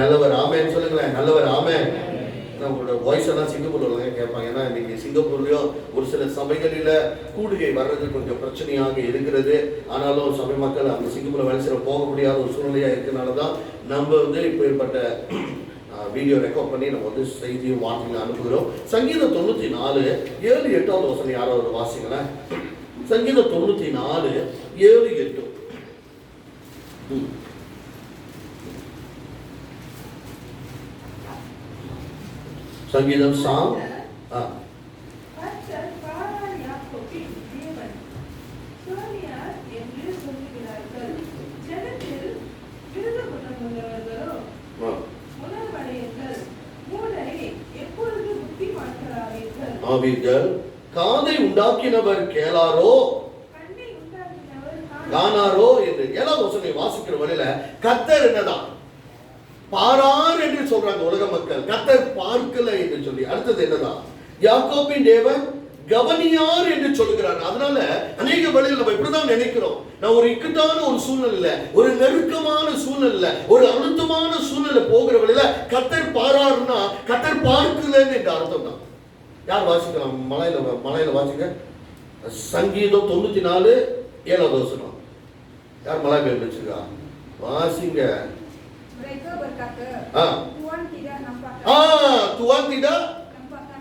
நல்லவர் ஆமென் சொல்லுங்களேன். நல்லவர் ஆமென். உங்களோட வாய்ஸ் எல்லாம் சிங்கப்பூர்ல கேட்பாங்க. ஏன்னா இன்னைக்கு சிங்கப்பூர்லயும் ஒரு சில சபைகளில கூடுகை வர்றது கொஞ்சம் பிரச்சனையாக இருக்கிறது. ஆனாலும் சபை மக்கள் அந்த சிங்கப்பூர்ல வேலை செய்ய போக முடியாத ஒரு சூழ்நிலையா இருக்கிறனாலதான் நம்ம இப்போ ஏற்பட்ட வீடியோ ரெக்கார்ட் பண்ணி நம்ம செய்தியும் வார்த்தைகளை அனுப்புகிறோம். சங்கீதம் 94 7 8வது வசனம் யாராவது வாசிங்களேன். சங்கீதம் 94 7 8. சங்கீதம் சாம் காதை உண்டாக்கினவர் கேளாரோ காணாரோ என்று 7வது வசனம் வாசிக்கிற வரையில கர்த்தர் என்னதான் பாரார் என்று சொல்றாங்க உலக மக்கள். கர்த்தர் பார்க்கல என்று சொல்லி. அடுத்தது என்னதான் யாக்கோபின் தேவன் கவனியார் என்று சொல்லுகிறார். அதனால அநேக வழியில் நம்ம இப்படிதான் நினைக்கிறோம். நான் ஒரு இக்கட்டான ஒரு சூழ்நிலை, ஒரு நெருக்கமான சூழ்நிலை, ஒரு அழுத்தமான சூழ்நிலை போகிற வழியில கர்த்தர் பாராருன்னா கர்த்தர் பார்க்கலன்னு என்ற அர்த்தம் தான். யார் வாசிக்கலாம்? மலையில வாசிக்க. சங்கீதம் 94 7வது வசனம். யார் மலை பேர் வச்சிருக்கா? வாசிங்க.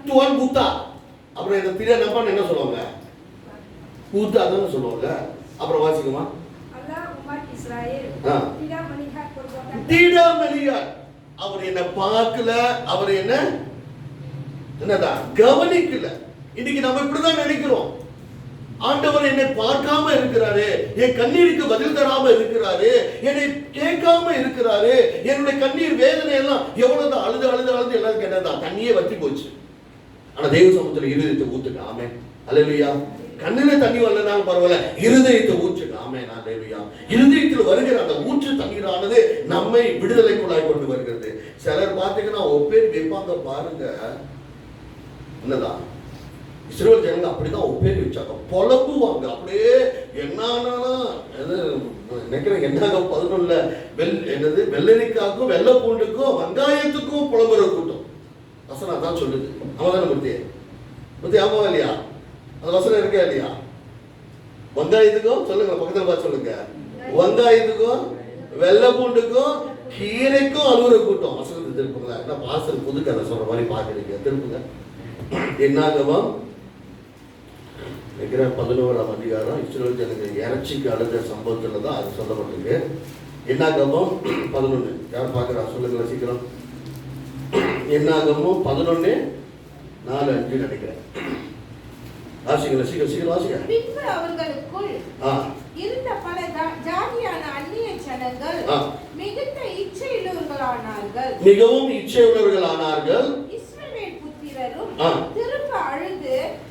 Tuan buta. அப்புறம் இந்த திரை நம்பான்னு என்ன சொல்லுவாங்க? புத்தா தானே சொல்லுவாங்க. அப்புறம் வாசிக்குமா? அல்லாஹ் உம்மத் இஸ்ராயேல் tidak melihat. அவர் என்ன பார்க்கல, அவர் என்னதான் கவனிக்கல. இன்னைக்கு நம்ம இப்படிதான் நினைக்கிறோம். ஆண்டவர் என்னை பார்க்காம இருக்கிறாரு, என் கண்ணீருக்கு பதில் தராம இருக்கிறாரு, என்னை கேட்காம இருக்கிறாரு, என்னுடைய கண்ணீர் வேதனை எல்லாம் எவ்வளவுதான் அழுது அழுது அழுது எல்லாரும் கேட்டதான் தண்ணியே வத்தி போச்சு. ஆனா தெய்வ சமூகத்துல இருதயத்தை ஊத்துங்க. ஆமென் அல்லேலூயா. கண்ணில தண்ணி வரலனாலும் பரவாயில்ல, இருதயத்தை ஊற்றுங்க. ஆமென் அல்லேலூயா. இருதயத்தில் வருகிற அந்த ஊற்று தண்ணீரானது நம்மை விடுதலைக்குள்ளாய் கொண்டு வருகிறது. சிலர் பார்த்தீங்கன்னா ஒப்பேர் வைப்பாங்க பாருங்க. என்னதான் இஸ்ரவேல் ஜனங்க அப்படிதான் ஒப்பேரி வச்சாங்க, புலம்புவாங்க. அப்படியே நினைக்கிறேன் என்னாக 11 வெள்ளரிக்காக்கும் வெள்ளை பூண்டுக்கும் வெங்காயத்துக்கும் புலம்புற கூட்டம். வசனம் தான் சொல்லுது. அவதான புத்தி ஆமாவா இல்லையா? அந்த வசனம் இருக்கா இல்லையா? வெங்காயத்துக்கும் சொல்லுங்க, பக்கத்துல பார்த்து சொல்லுங்க. வெங்காயத்துக்கும் வெள்ளை பூண்டுக்கும் கீரைக்கும் அலுவலக கூட்டம். வசனத்தை திருப்புங்க. என்ன பாசல் புது கதை சொல்ற மாதிரி பாக்குறீங்க, திருப்புங்க. என்னாகமம் 11ஆம் அதிகாரம் இஸ்ரவேல் ஜனங்க இறைச்சிக்கு அழுத சம்பவத்துல தான் அது சொல்லப்பட்டிருக்கு. என்னாகமம் 11 யார் பார்க்கிறா சொல்லுங்களா சீக்கிரம். என்னாகமம் 11:4-5 நினைக்கிறேன். வாசிங்களா சீக்கிரம் சீக்கிரம் வாசிங்க. பின்பு அவர்களுக்குள் இருந்த பல ஜாதியான அந்நிய ஜனங்கள் மிகுந்த இச்சையுள்ளவர்களானார்கள், மிகவும் இச்சையுள்ளவர்களானார்கள். இஸ்ரவேல் புத்திரரும்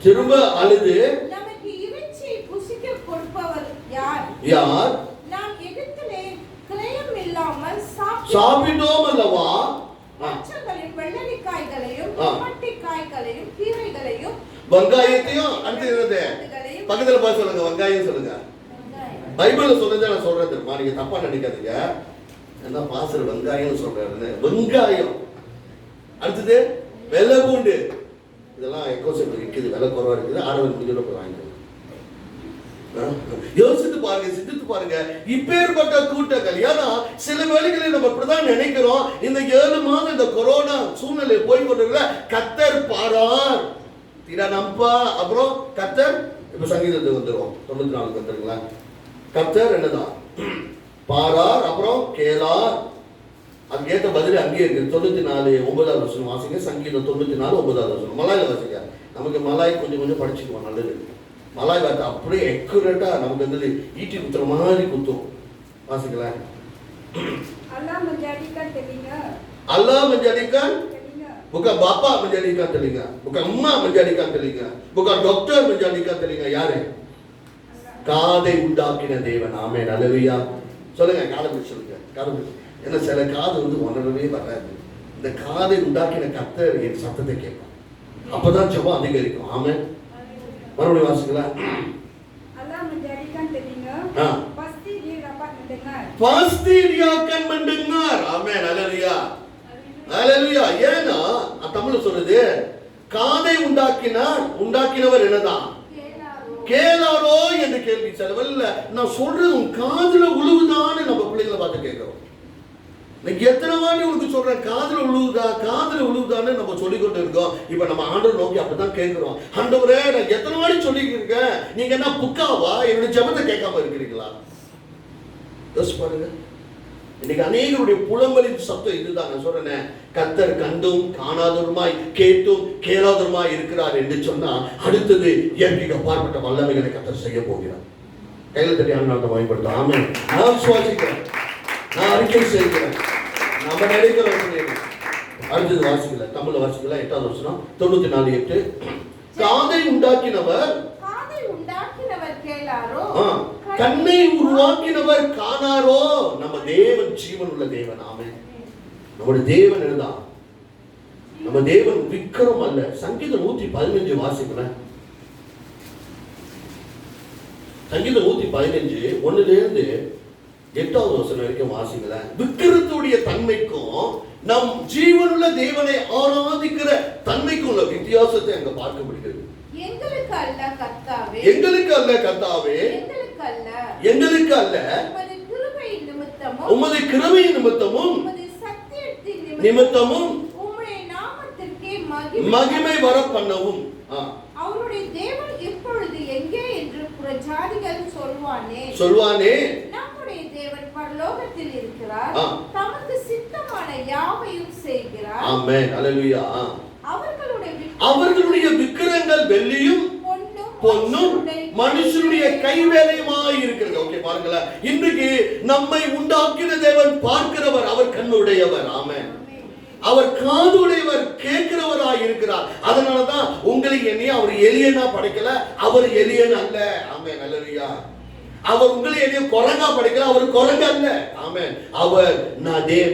திரும்ப அழுது நமக்கு இறைச்சி புசிக்க கொடுப்பவர் யார்? நாம் எகிப்திலே கிரயம் இல்லாமல் சாப்பிட்டோம் அல்லவா? மச்சங்களையும் வெள்ளரிக்காய்களையும் மட்டைக்காய்களையும் கீரைகளையும் வெங்காயத்தையும் அடுத்து பக்கத்துல பார்த்து சொல்லுங்க. வெங்காயம் சொல்லுங்க. பைபிள்ல சொல்றதை நான் சொல்றது நீங்க தப்பா நினைக்காதீங்க. என்ன பாசர் வெங்காயம் சொல்றாரு? வெங்காயம். அடுத்தது வெள்ளை பூண்டு. இதெல்லாம் எக்கோசெப்ட் இருக்குது, விலை குறைவா இருக்குது. 6 முடிஞ்சோட போய் வாங்கிக்கணும். யோசித்து பாருங்க, சிந்தித்து பாருங்க. இப்பேற்பட்ட கூட்டங்கள். ஏன்னா சில வேளைகளில் நம்ம இப்படிதான் நினைக்கிறோம். இந்த 7 மாதம் இந்த கொரோனா சூழ்நிலை போய் கொண்டிருக்கிற கர்த்தர் பாரார் தீரா நம்பா. அப்புறம் கர்த்தர் இப்ப சங்கீதத்துக்கு வந்துடும். 94 வந்துருங்களா? கர்த்தர் என்னதான் பாரார், அப்புறம் கேளார். அதுக்கேற்ற பதில் அங்கேயே இருக்கு. 94:9 வசனம் வாசிங்க. சங்கீதம் 94:9 வசனம். மலாயில வாசிங்க. நமக்கு மலாய் கொஞ்சம் கொஞ்சம் படிச்சுக்குவோம், நல்லது. மலாய் வார்த்தை அப்படியே எக்குரேட்டா நமக்கு ஈட்டி குத்துற மாதிரி குத்தும். வாசிக்கலாம். அல்லாஹ் menjadikan telinga. Allah menjadikan bukan bapa menjadikan telinga, bukan emak menjadikan telinga, bukan dokter menjadikan telinga. யாரு? காதை உண்டாக்கின தேவன். ஆமென் அல்லேலூயா. சொல்லுங்க. காதை பிடிச்சு சொல்லுங்க. காதை பிடிச்சு. ஏன்னா சில காது உணரவே வராது. இந்த காதை உண்டாக்கின கர்த்தர் என் சத்தத்தை கேட்கும். அப்பதான் ஜெபம் அதிகரிக்கும். ஆமென். மறுபடியும் வாசிக்கலாம். அல்லாஹ் menjadikan telinga, pasti dia dapat mendengar. Pasti dia akan mendengar. Amin. Haleluya. அல்லேலூயா. ஏன்னா தமிழ்ல சொல்லுது, காதை உண்டாக்கினவர் என்னதான்? கேளாரோ என்று கேள்வி. செலவல்ல நான் சொல்றது உன் காதுல உழுவுதான்னு நம்ம பிள்ளைங்களை பார்த்து கேட்கிறோம். எத்தனை வாட்டி உனக்கு சொல்றேன், காதுல உழுவுதான்னு நம்ம சொல்லிக்கொண்டு இருக்கோம். இப்ப நம்ம ஆண்டவர் நோக்கி அப்படிதான் கேட்கிறோம். ஆண்டவரே, நான் எத்தனை வாட்டி சொல்லிருக்கேன், நீங்க என்ன புக்காவா? என்னுடைய ஜெபத்தை கேட்காம இருக்கிறீங்களா? யோசிச்சு பாருங்க. இன்னைக்கு அநேகருடைய புலம்பலின் சத்தம் இதுதான். நான் சொல்றேன், கர்த்தர் கண்டும் காணாதவருமாய் கேட்டும் கேளாதவருமாய் இருக்கிறார் என்று சொன்னா, அடுத்தது இயற்கைக்கு அப்பாற்பட்ட வல்லமைகளை கர்த்தர் செய்ய போகிறார். கையில தெரியாம நான் பயன்படுத்த. ஆமென். நான் சுவாசிக்கிறேன், நான் அறிக்கை செய்கிறேன், நம்ம நினைக்கிறோம். அடுத்தது வாசிக்கல, தமிழ்ல வாசிக்கல. 8வது வசனம் 94:8. காதை உண்டாக்கினவர் கேளாரோ, கண்ணை உருவாக்கினவர் காணாரோ. நம்ம தேவன் ஜீவன் உள்ள தேவன். ஆமென். நம்முடைய தேவன் என்னதான்? நம்ம தேவன் விக்கிரம் அல்ல. சங்கீதம் 115 வாசிக்கிறேன். சங்கீதம் 115 1லிருந்து 8வது வசனம் வரைக்கும் வாசிக்கிறேன். விக்கிரத்துடைய தன்மைக்கும் நம் ஜீவனுள்ள தேவனை ஆராதிக்கிற தன்மைக்கும் உள்ள வித்தியாசத்தை அங்க பார்க்க முடிகிறது. எங்களுக்கு அல்ல கர்த்தாவே, எங்களுக்கு அல்ல கர்த்தாவே, எங்களுக்கு அல்ல, உமது கிருபையின் நிமித்தமும் நிமித்தமும் உம்முடைய நாமத்திற்கே மகிமை வர பண்ணவும். அவருடைய தேவன் இப்பொழுது எங்கே என்று புறஜாதிகள் சொல்வானே. நம்முடைய தேவன் பரலோகத்தில் இருக்கிறார், தமக்கு சித்தமான யாவையும் செய்கிறார். ஆமென். அல்லேலூயா. அவர்களுடைய விக்கிரங்கள் வெள்ளியும் பொன்னும் மனுஷனுடைய கைவேலையுமாய் இருக்கிறது. ஓகே, பாருங்களேன். இன்றைக்கு நம்மை உண்டாக்கின தேவன் பார்க்கிறவர், அவர் கண்ணுடையவர். ஆமென். அவர் காதுடையவர், கேட்கிறவராய் இருக்கிறார். அதனாலதான் உங்களை என்னைய அவர் எலியனா படைக்கல, அவர் எலியன் அல்ல. ஆமென். அல்லேலூயா. அவர் உங்களை என்னைய குரங்கா படைக்கல, அவர் குரங்கு அல்ல. ஆமென். அவர்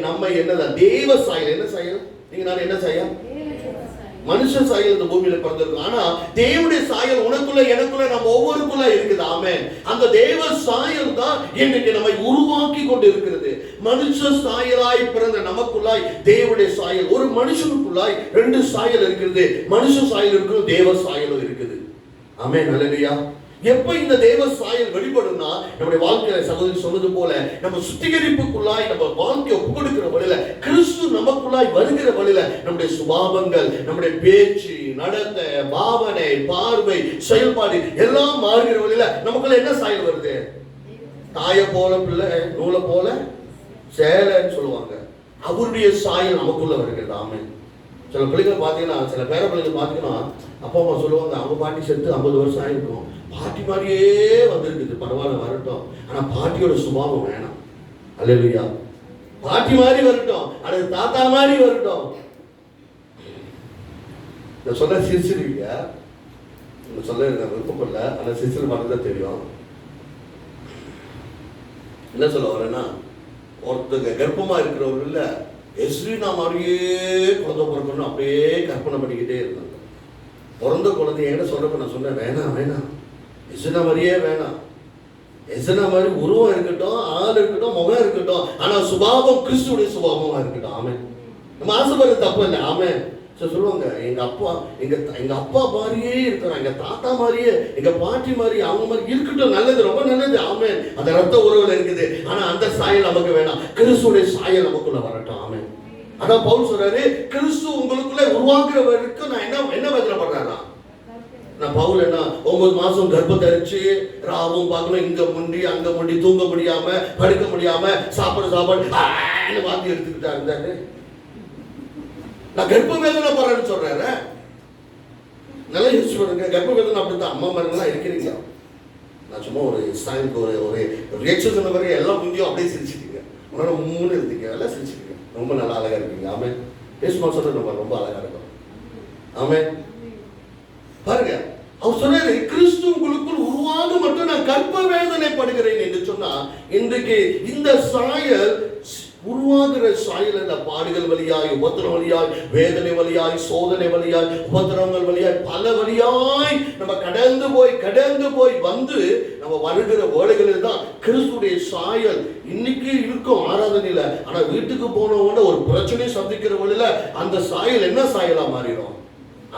நம்ம என்னதான் தேவ சாயல். என்ன சாயல்? நீங்க நான் என்ன சாயல்? மனுஷ சாயல் இந்த பூமியில பிறந்திருக்கும். ஆனா தேவனுடைய சாயல் உனக்குள்ள எனக்குள்ள நம்ம ஒவ்வொருக்குள்ள இருக்குது. ஆமென். அந்த தேவ சாயல் தான் இன்றைக்கு நம்மை உருவாக்கி கொண்டு இருக்கிறது. மனுஷ சாயலாய் பிறந்த நமக்குள்ளாய் தேவனுடைய சாயல். ஒரு மனுஷனுக்குள்ளாய் 2 சாயல் இருக்கிறது. மனுஷ சாயல் இருக்குது, தேவ சாயலும் இருக்குது. ஆமென். அல்லேலூயா. எப்ப இந்த தேவ சாயல் வெளிப்படும்னா, நம்முடைய வாழ்க்கையில சகோதரி சொன்னது போல நம்ம சுத்திகரிப்புக்குள்ளாய் நம்ம வாழ்க்கையை ஒப்புக்கொடுக்கிற வழியில, கிறிஸ்து நமக்குள்ளாய் வருகிற வழியில நம்முடைய சுபாவங்கள், நம்முடைய பேச்சு, நடத்தை, பாவனை, பார்வை, செயல்பாடு எல்லாம் மாறுகிற வழியில நமக்குள்ள என்ன சாயல் வருது? தாய போல பிள்ளை, நூலை போல சேலைன்னு சொல்லுவாங்க. அவருடைய சாயல் நமக்குள்ள வருகிறது. ஆமென். சில பிள்ளைகள் பார்த்தீங்கன்னா, சில பேர பிள்ளைகள் பார்த்தீங்கன்னா, அப்பா அம்மா சொல்லுவாங்க, அவங்க பாட்டி செத்து 50 வருஷம் ஆயிருக்கும், பாட்டி மாதிரியே வந்திருக்குது, பரவாயில்ல வரட்டும், ஆனா பாட்டியோட சுபாவம் வேணாம். அல்லேலூயா. பாட்டி மாதிரி வரட்டும், அல்லது தாத்தா மாதிரி வரட்டும். நான் சொல்ல சிரிச்சிருவீங்க, சொல்ல விருப்பப்படல, ஆனா சிரிச்சிரு மட்டும்தான் தெரியும். என்ன சொல்ல வரேன்னா, ஒருத்தங்க கர்ப்பமா இருக்கிறவங்க இல்ல, எஸ்ரீனா மாதிரியே குழந்தை பிறக்கணும் அப்படியே கற்பனை பண்ணிக்கிட்டே இருந்தாங்க. பிறந்த குழந்தை என்கிட்ட சொல்றப்ப நான் சொன்னேன், வேணாம் எஸ்ரீனா மாதிரியே வேணாம். எஸ்ரீனா மாதிரி உருவம் இருக்கட்டும், ஆள் இருக்கட்டும், முகம் இருக்கட்டும், ஆனா சுபாவம் கிறிஸ்துடைய சுபாவமா இருக்கட்டும். ஆமென். நம்ம ஆசைப்படுறது தப்பு இல்லை. ஆமென். சொல்லுவாங்க, எங்க அப்பா மாதிரியே இருக்கிறான், எங்க தாத்தா மாதிரியே, எங்க பாட்டி மாதிரி, அவங்க மாதிரி இருக்கட்டும், நல்லது, ரொம்ப நல்லது. ஆமென். அந்த ரத்த உறவுல இருக்குது. ஆனா அந்த சாயல் நமக்கு வேணாம், கிறிஸ்துடைய சாயல் நமக்குள்ள வரட்டும். ஆமென். அதான் பவுல் சொல்றாரு, கிறிஸ்து உங்களுக்குள்ள உருவாக்குற வரைக்கும் நான் என்ன வேதனைப்படுறேன்னா, நான் பவுல் என்ன 9 மாசம் கர்ப்பம் தரிச்சு ராவும் பார்க்கணும், இங்க முண்டி அங்க முண்டி, தூங்க முடியாம, படுக்க முடியாம, சாப்பாடு வாந்தி எடுத்துக்கிட்டா இருந்தாரு. நான் கர்ப்ப வேதனை போறேன்னு சொல்றாரு. நல்லா யோசிச்சு பாருங்க, கர்ப்ப வேதனை அப்படித்தான். அம்மா மாதிரிலாம் இருக்கிறீங்க. நான் சும்மா ஒரு ஸ்டாண்ட் ஒரு ரியாக்ஷன் சொன்ன பிறகு எல்லாம் முந்தியும் அப்படியே சிரிச்சிட்டீங்க. உன்னால 3 இருந்தீங்க, எல்லாம் சிரிச்சிட்டீங்க. ரொம்ப நல்லா அழகா இருக்கீங்க. ஆமென். பேசுமா சொல்ற நம்ம ரொம்ப அழகா இருக்கும். ஆமென். பாருங்க, அவர் சொல்றாரு, கிறிஸ்து உங்களுக்குள் உருவாக மட்டும் நான் கர்ப்ப வேதனை படுகிறேன் என்று சொன்னா, இன்றைக்கு இந்த சாயல் உருவாகிற சாயல் இந்த பாடுகள் வழியாய், உபத்திரம் வழியாய், வேதனை வழியாய், சோதனை வழியாய், உபத்திரங்கள் வழியாய், பல வழியாய் நம்ம கடந்து போய் வந்து நம்ம வருகிற வேலைகளில் தான் கிறிஸ்துடைய சாயல் இன்னைக்கு இருக்கும் ஆராதனையில. ஆனா வீட்டுக்கு போனவங்க ஒரு பிரச்சனையை சந்திக்கிற வழியில அந்த சாயல் என்ன சாயலா மாறிடும்?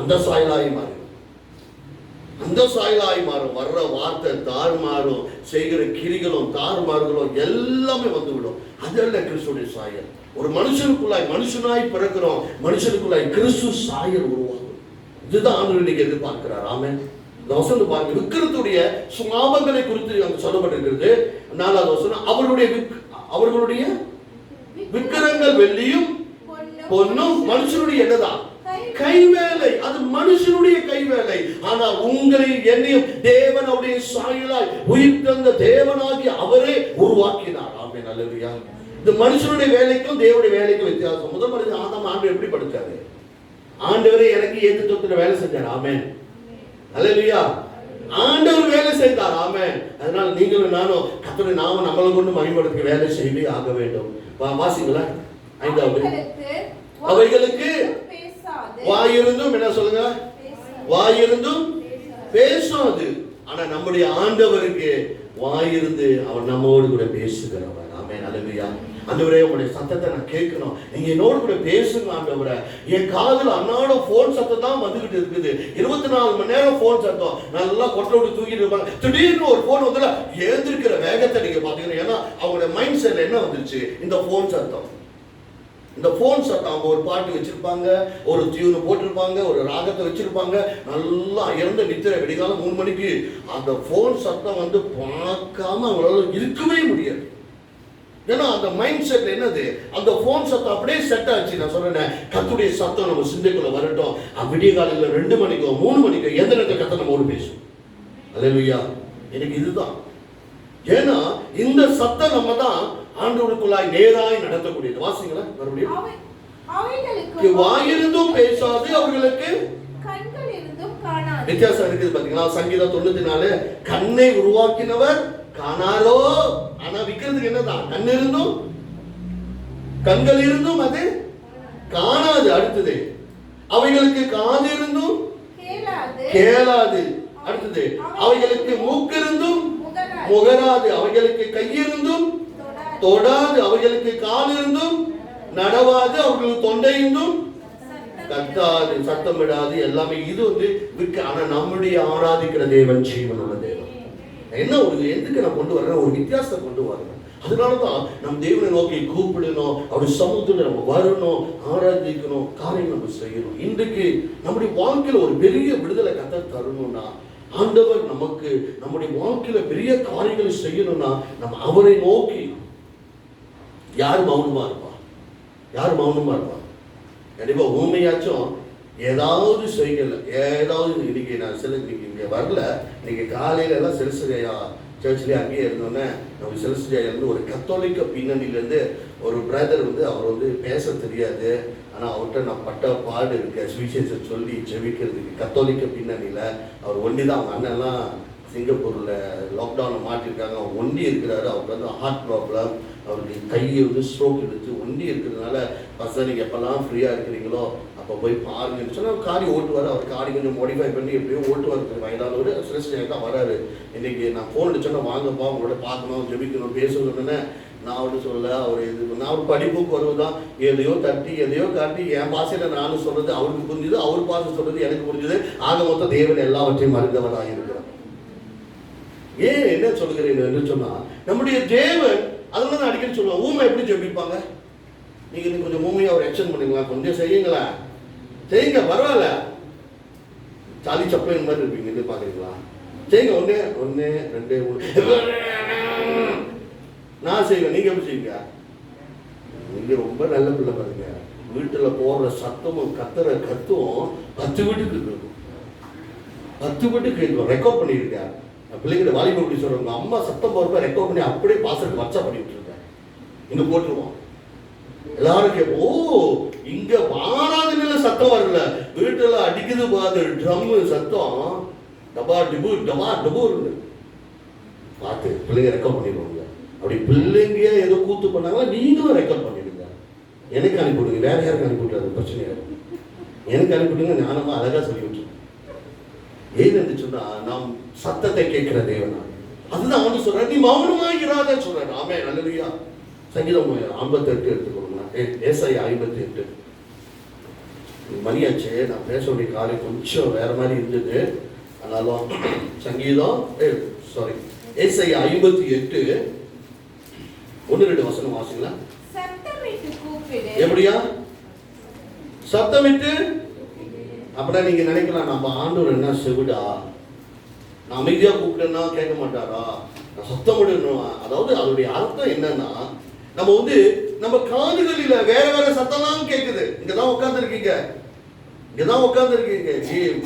அந்த சாயலாகி மாறிடும். அந்த சாயலாகி மாறும். வர்ற வார்த்தை தாறுமாறும், செய்கிற கிரிகளும் தாறுமாறுகளும் எல்லாமே வந்துவிடும். அதல்ல கிறிஸ்துடைய சாயல். ஒரு மனுஷனுக்குள்ளாய் மனுஷனாய் பிறக்கிறோம், மனுஷனுக்குள்ளாய் கிறிஸ்து சாயல் உருவாகும். இதுதான் ஆண்டவர் இன்னைக்கு எதிர்பார்க்கிறார். ஆமென். இந்த வசனம் பாருங்க, விக்கிரத்துடைய சுபாவங்களை குறித்து அங்கு சொல்லப்பட்டிருக்கிறது. 4வது வசனம், அவர்களுடைய விக்கிரங்கள் வெள்ளியும் பொன்னும் மனுஷனுடைய என்னதான்? கைவேலை. அது மனுஷனுடைய கைவேலை. ஆனால் உங்களை என்னையும் தேவன் அவருடைய சாயலாய் உயிர் தந்த தேவனாகி அவரே உருவாக்கினார். ஆமென். அல்லேலூயா. இந்த மனுஷனுடைய வேலைக்கும் தேவனுடைய வேலைக்கும் வித்தியாசம். முதல் மனிதன் ஆதாம் ஆண்டவர் எப்படி படைச்சாரு? ஆண்டவரே எனக்கு ஏத்து தொத்துல வேலை செஞ்சார். ஆமென். அல்லேலூயா. ஆண்டவர் வேலை செய்தார். ஆமென். அதனால நீங்களும் நானும் கர்த்தருடைய நாமம் நம்மளை கொண்டு மகிமைப்படுத்த வேலை செய்து ஆக வேண்டும். வாசிங்களா 5வது, அவைகளுக்கு வாயிருந்தும் என்ன சொல்லுங்க? வாயிருந்தும் பேசாது. ஆனா நம்முடைய ஆண்டவருக்கு வாயிருந்து அவர் நம்மோடு கூட பேசுகிறவர். ஆமென். அல்லேலூயா. ஆண்டவரே உங்களுடைய சத்தத்தை நான் கேட்கணும், நீங்க என்னோடு கூட பேசுங்க ஆண்டவரே. என் காதுல அன்னாடம் போன் சத்தம் தான் வந்துகிட்டு இருக்குது. 24 மணி நேரம் போன் சத்தம். நல்லா கொட்டை விட்டு தூக்கிட்டு இருப்பாங்க. திடீர்னு ஒரு போன் வந்து எழுந்திருக்கிற வேகத்தை நீங்க பாத்தீங்கன்னா, ஏன்னா அவங்களுடைய மைண்ட் செட்ல என்ன வந்துருச்சு? இந்த போன் சத்தம். இந்த போன் சத்தம். அவங்க ஒரு பாட்டு வச்சிருப்பாங்க, ஒரு டியூன் போட்டிருப்பாங்க, ஒரு ராகத்தை வச்சிருப்பாங்க, நல்லா இறந்த நித்திரை வெடிகாலம் 3 மணிக்கு அந்த போன் சத்தம் வந்து பார்க்காம அவங்களால இருக்கவே முடியாது. ஏன்னா அந்த மைண்ட் செட் என்னது? அந்த போன் சத்தம் அப்படியே செட் ஆச்சு. நான் சொல்றேன், கர்த்தருடைய சத்தம் நம்ம சிந்தைக்குள்ள வரட்டும். விடிய காலையில 2 மணிக்கோ 3 மணிக்கோ எந்த நேரத்தை கர்த்தர் நம்மோடு பேசும். அல்லேலூயா. எனக்கு இதுதான். ஏன்னா இந்த சத்தம் நம்ம தான் ஆண்டவருக்குள்ளாய் நேராய் நடத்தக்கூடியது. வாசிங்களா மறுபடியும். அவைகளுக்கு வாயிருந்தும் பேசாது, அவர்களுக்கு கண்கள் இருந்தும் காணாது. வித்தியாசம் இருக்குது பாத்தீங்களா? சங்கீதம் 94, கண்ணை உருவாக்கினவர் காணாரோ. ஆனா விக்கிறதுக்கு என்னதான்? கண் இருந்தும் கண்கள் இருந்தும் அது காணாது. அடுத்தது, அவைகளுக்கு காது இருந்தும் கேளாது. அடுத்தது, அவைகளுக்கு மூக்கு இருந்தும் முகராது. அவைகளுக்கு கையிருந்தும் தொடாது. அவைகளுக்கு கால் இருந்தும் நடவாது. அவர்களுக்கு தொண்டை இருந்தும் கத்தாது, சத்தமிடாது. எல்லாமே இது வந்து விக்க. ஆனா நம்முடைய ஆராதிக்கிற தேவன் ஜீவனுள்ள தேவன். என்ன ஒரு எதுக்கு நான் கொண்டு வர்றேன்? ஒரு வித்தியாசத்தை கொண்டு வரேன். அதனாலதான் நம் தேவனை நோக்கி கூப்பிடணும், அவருடைய சமூகத்துல நம்ம வரணும், ஆராதிக்கணும், காரியம் நம்ம செய்யணும். இன்றைக்கு நம்முடைய வாழ்க்கையில ஒரு பெரிய விடுதலை கத்த தரணும்னா, ஆண்டவர் நமக்கு நம்முடைய வாழ்க்கையில பெரிய காரியங்களை செய்யணும்னா, நம்ம அவரை நோக்கி. யார் மௌனமா இருப்பா? யார் மௌனமா இருப்பா? கண்டிப்பா ஊமையாச்சும் ஏதாவது செய்யல. ஏதாவது இன்னைக்கு நான் இன்னைக்கு இங்க வரல. இன்னைக்கு காலையில எல்லாம் செல்சியா சர்ச்லேயே அங்கேயே இருந்தோன்னே, நம்ம செல்சியா இருந்து ஒரு கத்தோலிக்க பின்னணியிலேருந்து ஒரு பிரதர் வந்து அவர் வந்து பேச தெரியாது. ஆனால் அவர்கிட்ட நான் பட்ட பாடு இருக்க சுவிசேஷம் சொல்லி ஜெபிக்கிறதுக்கு. கத்தோலிக்க பின்னணியில் அவர் ஒண்டி தான். அவங்க அண்ணெல்லாம் சிங்கப்பூரில் லாக்டவுனில் மாட்டிருக்காங்க. அவர் ஒண்டி இருக்கிறாரு. அவருக்கு வந்து ஹார்ட் ப்ராப்ளம், அவருக்கு கையை வந்து ஸ்ட்ரோக் எடுத்து ஒண்டி இருக்கிறதுனால, பசங்க நீங்கள் எப்போல்லாம் ஃப்ரீயாக இருக்கிறீங்களோ அப்போ போய் பாருங்கன்னு சொன்னால் காரி ஓட்டுவார். அவர் காரி கொஞ்சம் மாடிஃபை பண்ணி எப்படியோ ஓட்டுவார். வயதானவர் சிலஸ்டியாக தான் வராரு. இன்றைக்கி நான் ஃபோன் அடிச்சோன்னா வாங்கப்பா உங்களோட பார்க்கணும், ஜெபிக்கணும், பேசணுன்னு நான் அவர்கிட்ட சொல்ல. அவர் இது நான் ஒரு படிப்புக்கு வருவதான் எதையோ தட்டி எதையோ காட்டி என் பாசையில் நானும் சொல்கிறது அவருக்கு புரிஞ்சுது, அவர் பாசை சொல்கிறது எனக்கு புரிஞ்சுது. ஆக மொத்தம் தேவன் எல்லாவற்றையும் மறைந்தவராக இருக்கிறார். ஏன் என்ன சொல்கிறேன் என்று சொன்னால், நம்முடைய தேவன் அதனால தான் அடிக்கடி சொல்லுவாங்க, ஊமை எப்படி ஜெபிப்பாங்க? நீங்கள் இன்னும் கொஞ்சம் ஊமையாக ஒரு எக்ஷன் பண்ணுங்களா, கொஞ்சம் செய்யுங்களா, செய்யுங்க, பரவாயில்ல. சாலி சப்ளைன் மாதிரி இருப்பீங்க, இது பார்க்குறீங்களா? செய்யுங்க, 1 2 3 நான் செய்வேன். நீங்கள் எப்படி செய்வீங்க? நீங்கள் ரொம்ப நல்ல பிள்ளை பாருங்க. வீட்டில் போடுற சத்தமும் கத்துற கத்தும் 10 வீட்டுக்கு இருக்கும். 10 வீட்டுக்கு கேட்கும். ரெக்கார்ட் பண்ணியிருக்கேன். பிள்ளைங்கிட்ட வாலிப எப்படி சொல்கிறாங்க, அம்மா சத்தம் போகிறப்ப ரெக்கார்ட் பண்ணி அப்படியே பாசத்துக்கு வாட்ஸ்அப் பண்ணிட்டு இருக்கேன். இங்கே போட்டுருவோம். எல்லாரும் கேட்போம், ஓ இங்கே வாராதுல சத்தம் வரல, வீட்டில் அடிக்குது பாது ட்ரம்மு சத்தம், டபா டிபு டபா டபுன்னு பார்த்து பிள்ளைங்க ரெக்கார்ட் பண்ணிடுவாங்க. அப்படி பிள்ளைங்க ஏதோ கூத்து பண்ணாங்களா, நீங்களும் ரெக்கார்ட் பண்ணிடுங்க. எனக்கு அனுப்பிவிடுங்க, வேற யாருக்கு அனுப்பிவிட்டாது பிரச்சனையா. எனக்கு அனுப்பிவிடுங்க, ஞானமாக அழகாக சொல்லி விட்டுருக்கேன். ஏன்னு சொன்னால், நாம் சத்தத்தை கேட்கிற தேவனா, அதுதான் ஆண்டு சொல்றாரு, நீ மௌனமாகிறாத சொல்றாரு. ஆமே, அல்லேலூயா. சங்கீதம் 58 எடுத்துக்கொள்ளுங்க. ஏசாயா 58. மணியாச்சு, நான் பேச வேண்டிய காரியம் கொஞ்சம் வேற மாதிரி இருந்தது. ஆனாலும் சங்கீதம் ஏசாயா 58 1-2 வசனம் வாசிங்களா. சத்தமிட்டு கூப்பிடு. எப்படியா சத்தமிட்டு? அப்படின்னா நீங்க நினைக்கலாம், நம்ம ஆண்டவர் என்ன செவிடா, நான் அமைதியா கூப்பிட்டேன்னா கேட்க மாட்டாரா, நான் சத்தம் விடணும். அதாவது அதோடைய அர்த்தம் என்னன்னா, நம்ம வந்து நம்ம காதுகளில வேற வேற சத்தம்லாம் கேட்குது. இங்கதான் உட்கார்ந்து இருக்கீங்க,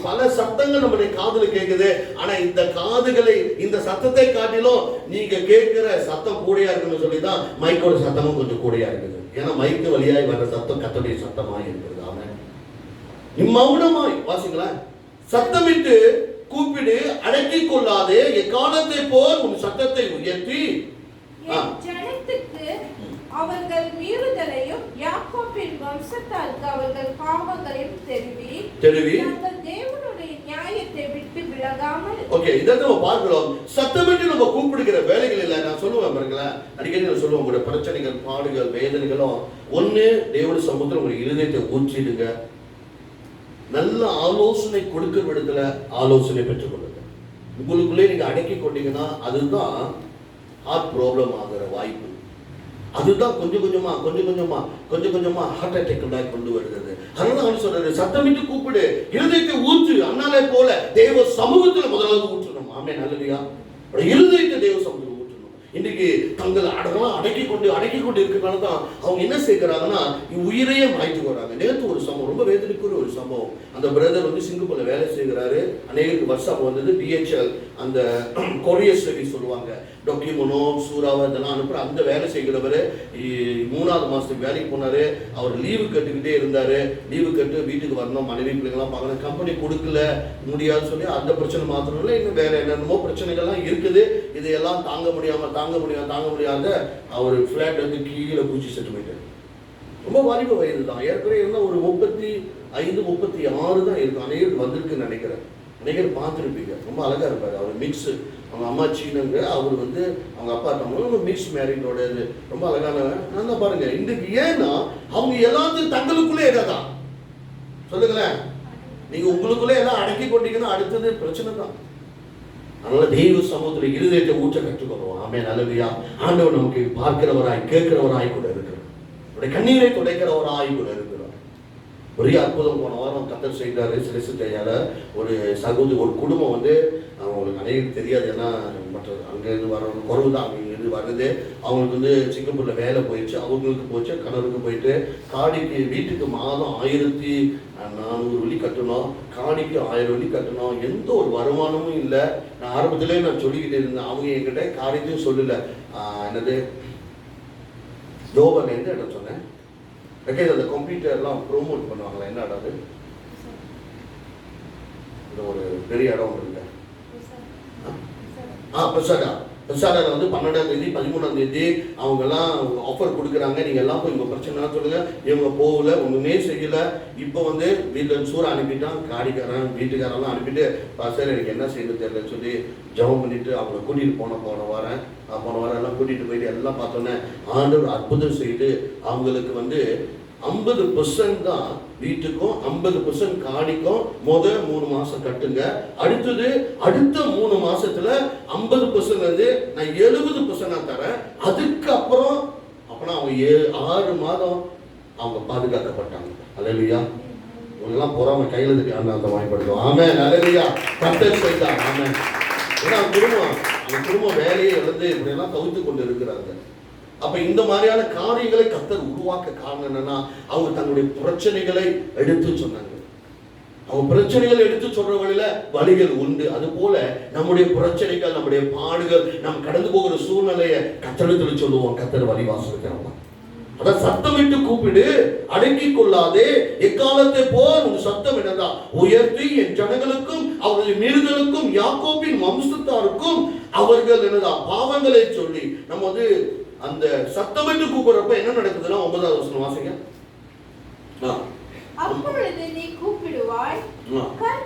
பல சத்தங்கள் நம்முடைய காதுல கேட்குது. ஆனா இந்த காதுகளை, இந்த சத்தத்தை காட்டிலும் நீங்க கேட்கிற சத்தம் கூடையா இருக்குன்னு சொல்லிதான் மைக்கோட சத்தமும் கொஞ்சம் கூடையா இருக்குது. ஏன்னா மைக்கு வழியாய் வர்ற சத்தம் கர்த்தருடைய சத்தமாய் இருக்குது. ஆமென். மௌனமாய் வாசிங்களா. சத்தமிட்டு கூப்பிடு, அடக்கிக் கொள்ளாதே, எக்காலத்தை போல் உன் சத்தத்தை உயர்த்தி ஜனத்துக்கு அவர்கள் மீறுதலையும் யாக்கோபின் வம்சத்தாருக்கு அவர்கள் பாவங்களையும் தெரிவி நாங்கள் தேவனுடைய நியாயத்தை விட்டு விலகாமல். ஓகே, இதை நம்ம பார்க்கிறோம். சத்தமிட்டு நம்ம கூப்பிடுகிற வேலைகள் இல்லை. நான் சொல்லுவேன் பாருங்களேன், அடிக்கடி நான் சொல்லுவேன், உங்களுடைய பிரச்சனைகள், பாடுகள், வேதனைகளும் ஒண்ணு தேவனுடைய சமூகத்தில் உங்களுடைய இருதயத்தை ஊற்றிடுங்க. நல்ல ஆலோசனை கொடுக்கிற இடத்துல ஆலோசனை பெற்றுக்கொள்ளுங்க. உங்களுக்குள்ளே நீங்க அடக்கி கொண்டீங்கன்னா அதுதான் ஹார்ட் ப்ராப்ளம் ஆகிற வாய்ப்பு. அதுதான் கொஞ்சம் கொஞ்சமா ஹார்ட் அட்டாக் கொண்டு வருகிறது. அதனால அவன் சொல்றாரு, சத்தமிட்டு கூப்பிடு, இருதயத்தை ஊற்று. அண்ணாலே போல தேவ சமூகத்துல முதலாவது ஊற்றணும். ஆமென், அல்லேலூயா. இருதயத்தை தேவ சமூகத்தில் ஊற்றணும். இன்னைக்கு தங்களை அடக்கி கொண்டு இருக்கிறனால தான் அவங்க என்ன செய்கிறாங்கன்னா உயிரையே மாய்த்து வராங்க. நேற்று ஒரு சம்பவம், ரொம்ப வேதனைக்குரிய ஒரு சம்பவம். அந்த பிரதர் வந்து சிங்கப்பூர்ல வேலை செய்கிறாரு. அநேகருக்கு வருஷம் வந்தது DHL, அந்த கொரியர் சர்வீஸ் சொல்லுவாங்க, டாக்குமெண்டோ சூறாவை இதெல்லாம் அனுப்புற அந்த வேலை செய்கிறவர் 3வது மாசத்துக்கு வேலைக்கு போனாரு. அவர் லீவு கட்டுக்கிட்டே இருந்தாரு. லீவு கட்டு வீட்டுக்கு வரணும், மனைவி பிள்ளைங்களாம் பார்க்கணும். கம்பெனி கொடுக்கல, முடியாதுன்னு சொல்லி அந்த பிரச்சனை மாத்திரம் இல்லை, இன்னும் வேற என்னென்னமோ பிரச்சனைகள்லாம் இருக்குது. இதையெல்லாம் தாங்க முடியாத அவர் ஃபிளாட் வந்து கீழே பூச்சி செட்டு போயிட்டாரு. ரொம்ப வாலிப வயது தான், ஏற்கனவே இருந்தால் ஒரு 35, 36 தான் இருக்கும். அநேகருக்கு வந்திருக்குன்னு நினைக்கிறேன். அநேகர் பார்த்துருப்பீங்க. ரொம்ப அழகா இருப்பார். அவர் மிக்ஸ், அவங்க அம்மா சீனங்க, அவர் வந்து அவங்க அப்பா இருக்காங்க, மிக்ஸ் மேரிடோட இது ரொம்ப அழகானவன். நான் தான் பாருங்க இன்றைக்கு. ஏன்னா அவங்க எல்லாத்தையும் தங்களுக்குள்ளே என்னதான் சொல்லுங்களேன், நீங்க உங்களுக்குள்ளே எல்லாம் அடக்கி கொண்டீங்கன்னா அடுத்தது பிரச்சனை தான். அதனால தெய்வ சமூகத்தில் இருதயத்தை ஊற்ற கற்றுக்கொள்வோம். ஆமென், அல்லேலூயா. ஆண்டவர் நமக்கு பார்க்கிறவராய் கேட்கிறவராய் கூட இருக்கிறார். அவருடைய கண்ணீரை துடைக்கிறவராய் கூட இருக்கிறார். ஒரே அற்புதம் போன வாரம் கர்த்தர் செய்தாரு. சிலசித்தையால ஒரு சகோதரி, ஒரு குடும்பம் வந்து அவங்களுக்கு அநேகம் தெரியாது, ஏன்னா மற்ற அங்கேருந்து வர குறவு தான் அங்கேருந்து வருது. அவங்களுக்கு வந்து சிங்கப்பூர்ல வேலை போயிடுச்சு, அவங்களுக்கு போச்சு, கணவருக்கு போயிட்டு காடிக்கு வீட்டுக்கு மாதம் 1400 வெள்ளி கட்டணும், காணிக்கு 1000 வெள்ளி கட்டணும். எந்த ஒரு வருமானமும் இல்லை. நான் ஆரம்பத்திலே நான் சொல்லிக்கிட்டே இருந்தேன். அவங்க என்கிட்ட காரியத்தையும் சொல்லல. என்னது ஜோபன் எந்த இடம் சொன்னேன், அந்த கம்ப்யூட்டர்லாம் ப்ரோமோட் பண்ணுவாங்களா, என்ன இடம் அது? ஒரு பெரிய இடம் ஒன்று இருக்கு. பிரசாடால வந்து 12ஆம் தேதி 13ஆம் தேதி அவங்க எல்லாம் ஆஃபர் கொடுக்குறாங்க. நீங்க எல்லாம் போய் உங்க பிரச்சனை சொல்லுங்க. இவங்க போகல, ஒண்ணுமே செய்யல. இப்போ வந்து வீட்டில் சூற அனுப்பிட்டான், காடிக்காரன் வீட்டுக்காரெல்லாம் அனுப்பிட்டு, சார் எனக்கு என்ன செய்யணும் தெரியலன்னு சொல்லி ஜெபம் பண்ணிட்டு அவங்களை கூட்டிட்டு போன வாரம் எல்லாம் கூட்டிட்டு போயிட்டு எல்லாம் பார்த்தோன்னே ஆண்டவர் அற்புதம் செய்து அவங்களுக்கு வந்து 50% தான் வீட்டுக்கும் 50% காணிக்கும் 3 மாசம் கட்டுங்க. அடுத்த 3 மாசத்துல 50% வந்து நான் 70% நான் தரேன். அதுக்கப்புறம் அப்பனா அவங்க 6 மாதம் அவங்க பாதுகாக்கப்பட்டாங்க. அல்லேலூயா. இவங்கெல்லாம் பொறாம கையில தட்டி அந்த வாய்ப்படுத்தும். ஆமென், அல்லேலூயா. கர்த்தர் செய்தார். ஆமென். ஏன்னா குடும்பம் வேலையை இழந்து இப்படியெல்லாம் தவித்து கொண்டு இருக்கிறாங்க. அப்ப இந்த மாதிரியான காரியங்களை கர்த்தர் உருவாக்க காரணம் என்னன்னா, அவங்க தங்களுடைய பிரச்சனைகளை எடுத்து சொன்னாங்க. அவங்க பிரச்சனைகள் எடுத்து சொல்ற வழிகள் உண்டு. அது போல நம்முடைய பிரச்சனைகள், நம்முடைய பாடுகள், நாம் கடந்து போகிற சூழ்நிலையை கர்த்தரிடத்தில் சொல்லுவோம். கர்த்தர் வழிவாசலுக்கு அதான் சத்தமிட்டு கூப்பிடு, அடக்கிக் கொள்ளாதே, எக்காலத்தை போல் உன் சத்தம் என்னதான் உயர்த்தி என் ஜனங்களுக்கும் அவருடைய மீறுதலுக்கும் யாக்கோபின் வம்சத்தாருக்கும் அவர்கள் என்னதான் பாவங்களை சொல்லி. நம்ம வந்து அந்த சத்தமிட்டு கூப்பிடுறப்ப என்ன நடக்குதுன்னா 9வது வசனம் வாசிங்க. அப்பொழுது நீ கூப்பிடுவாய்,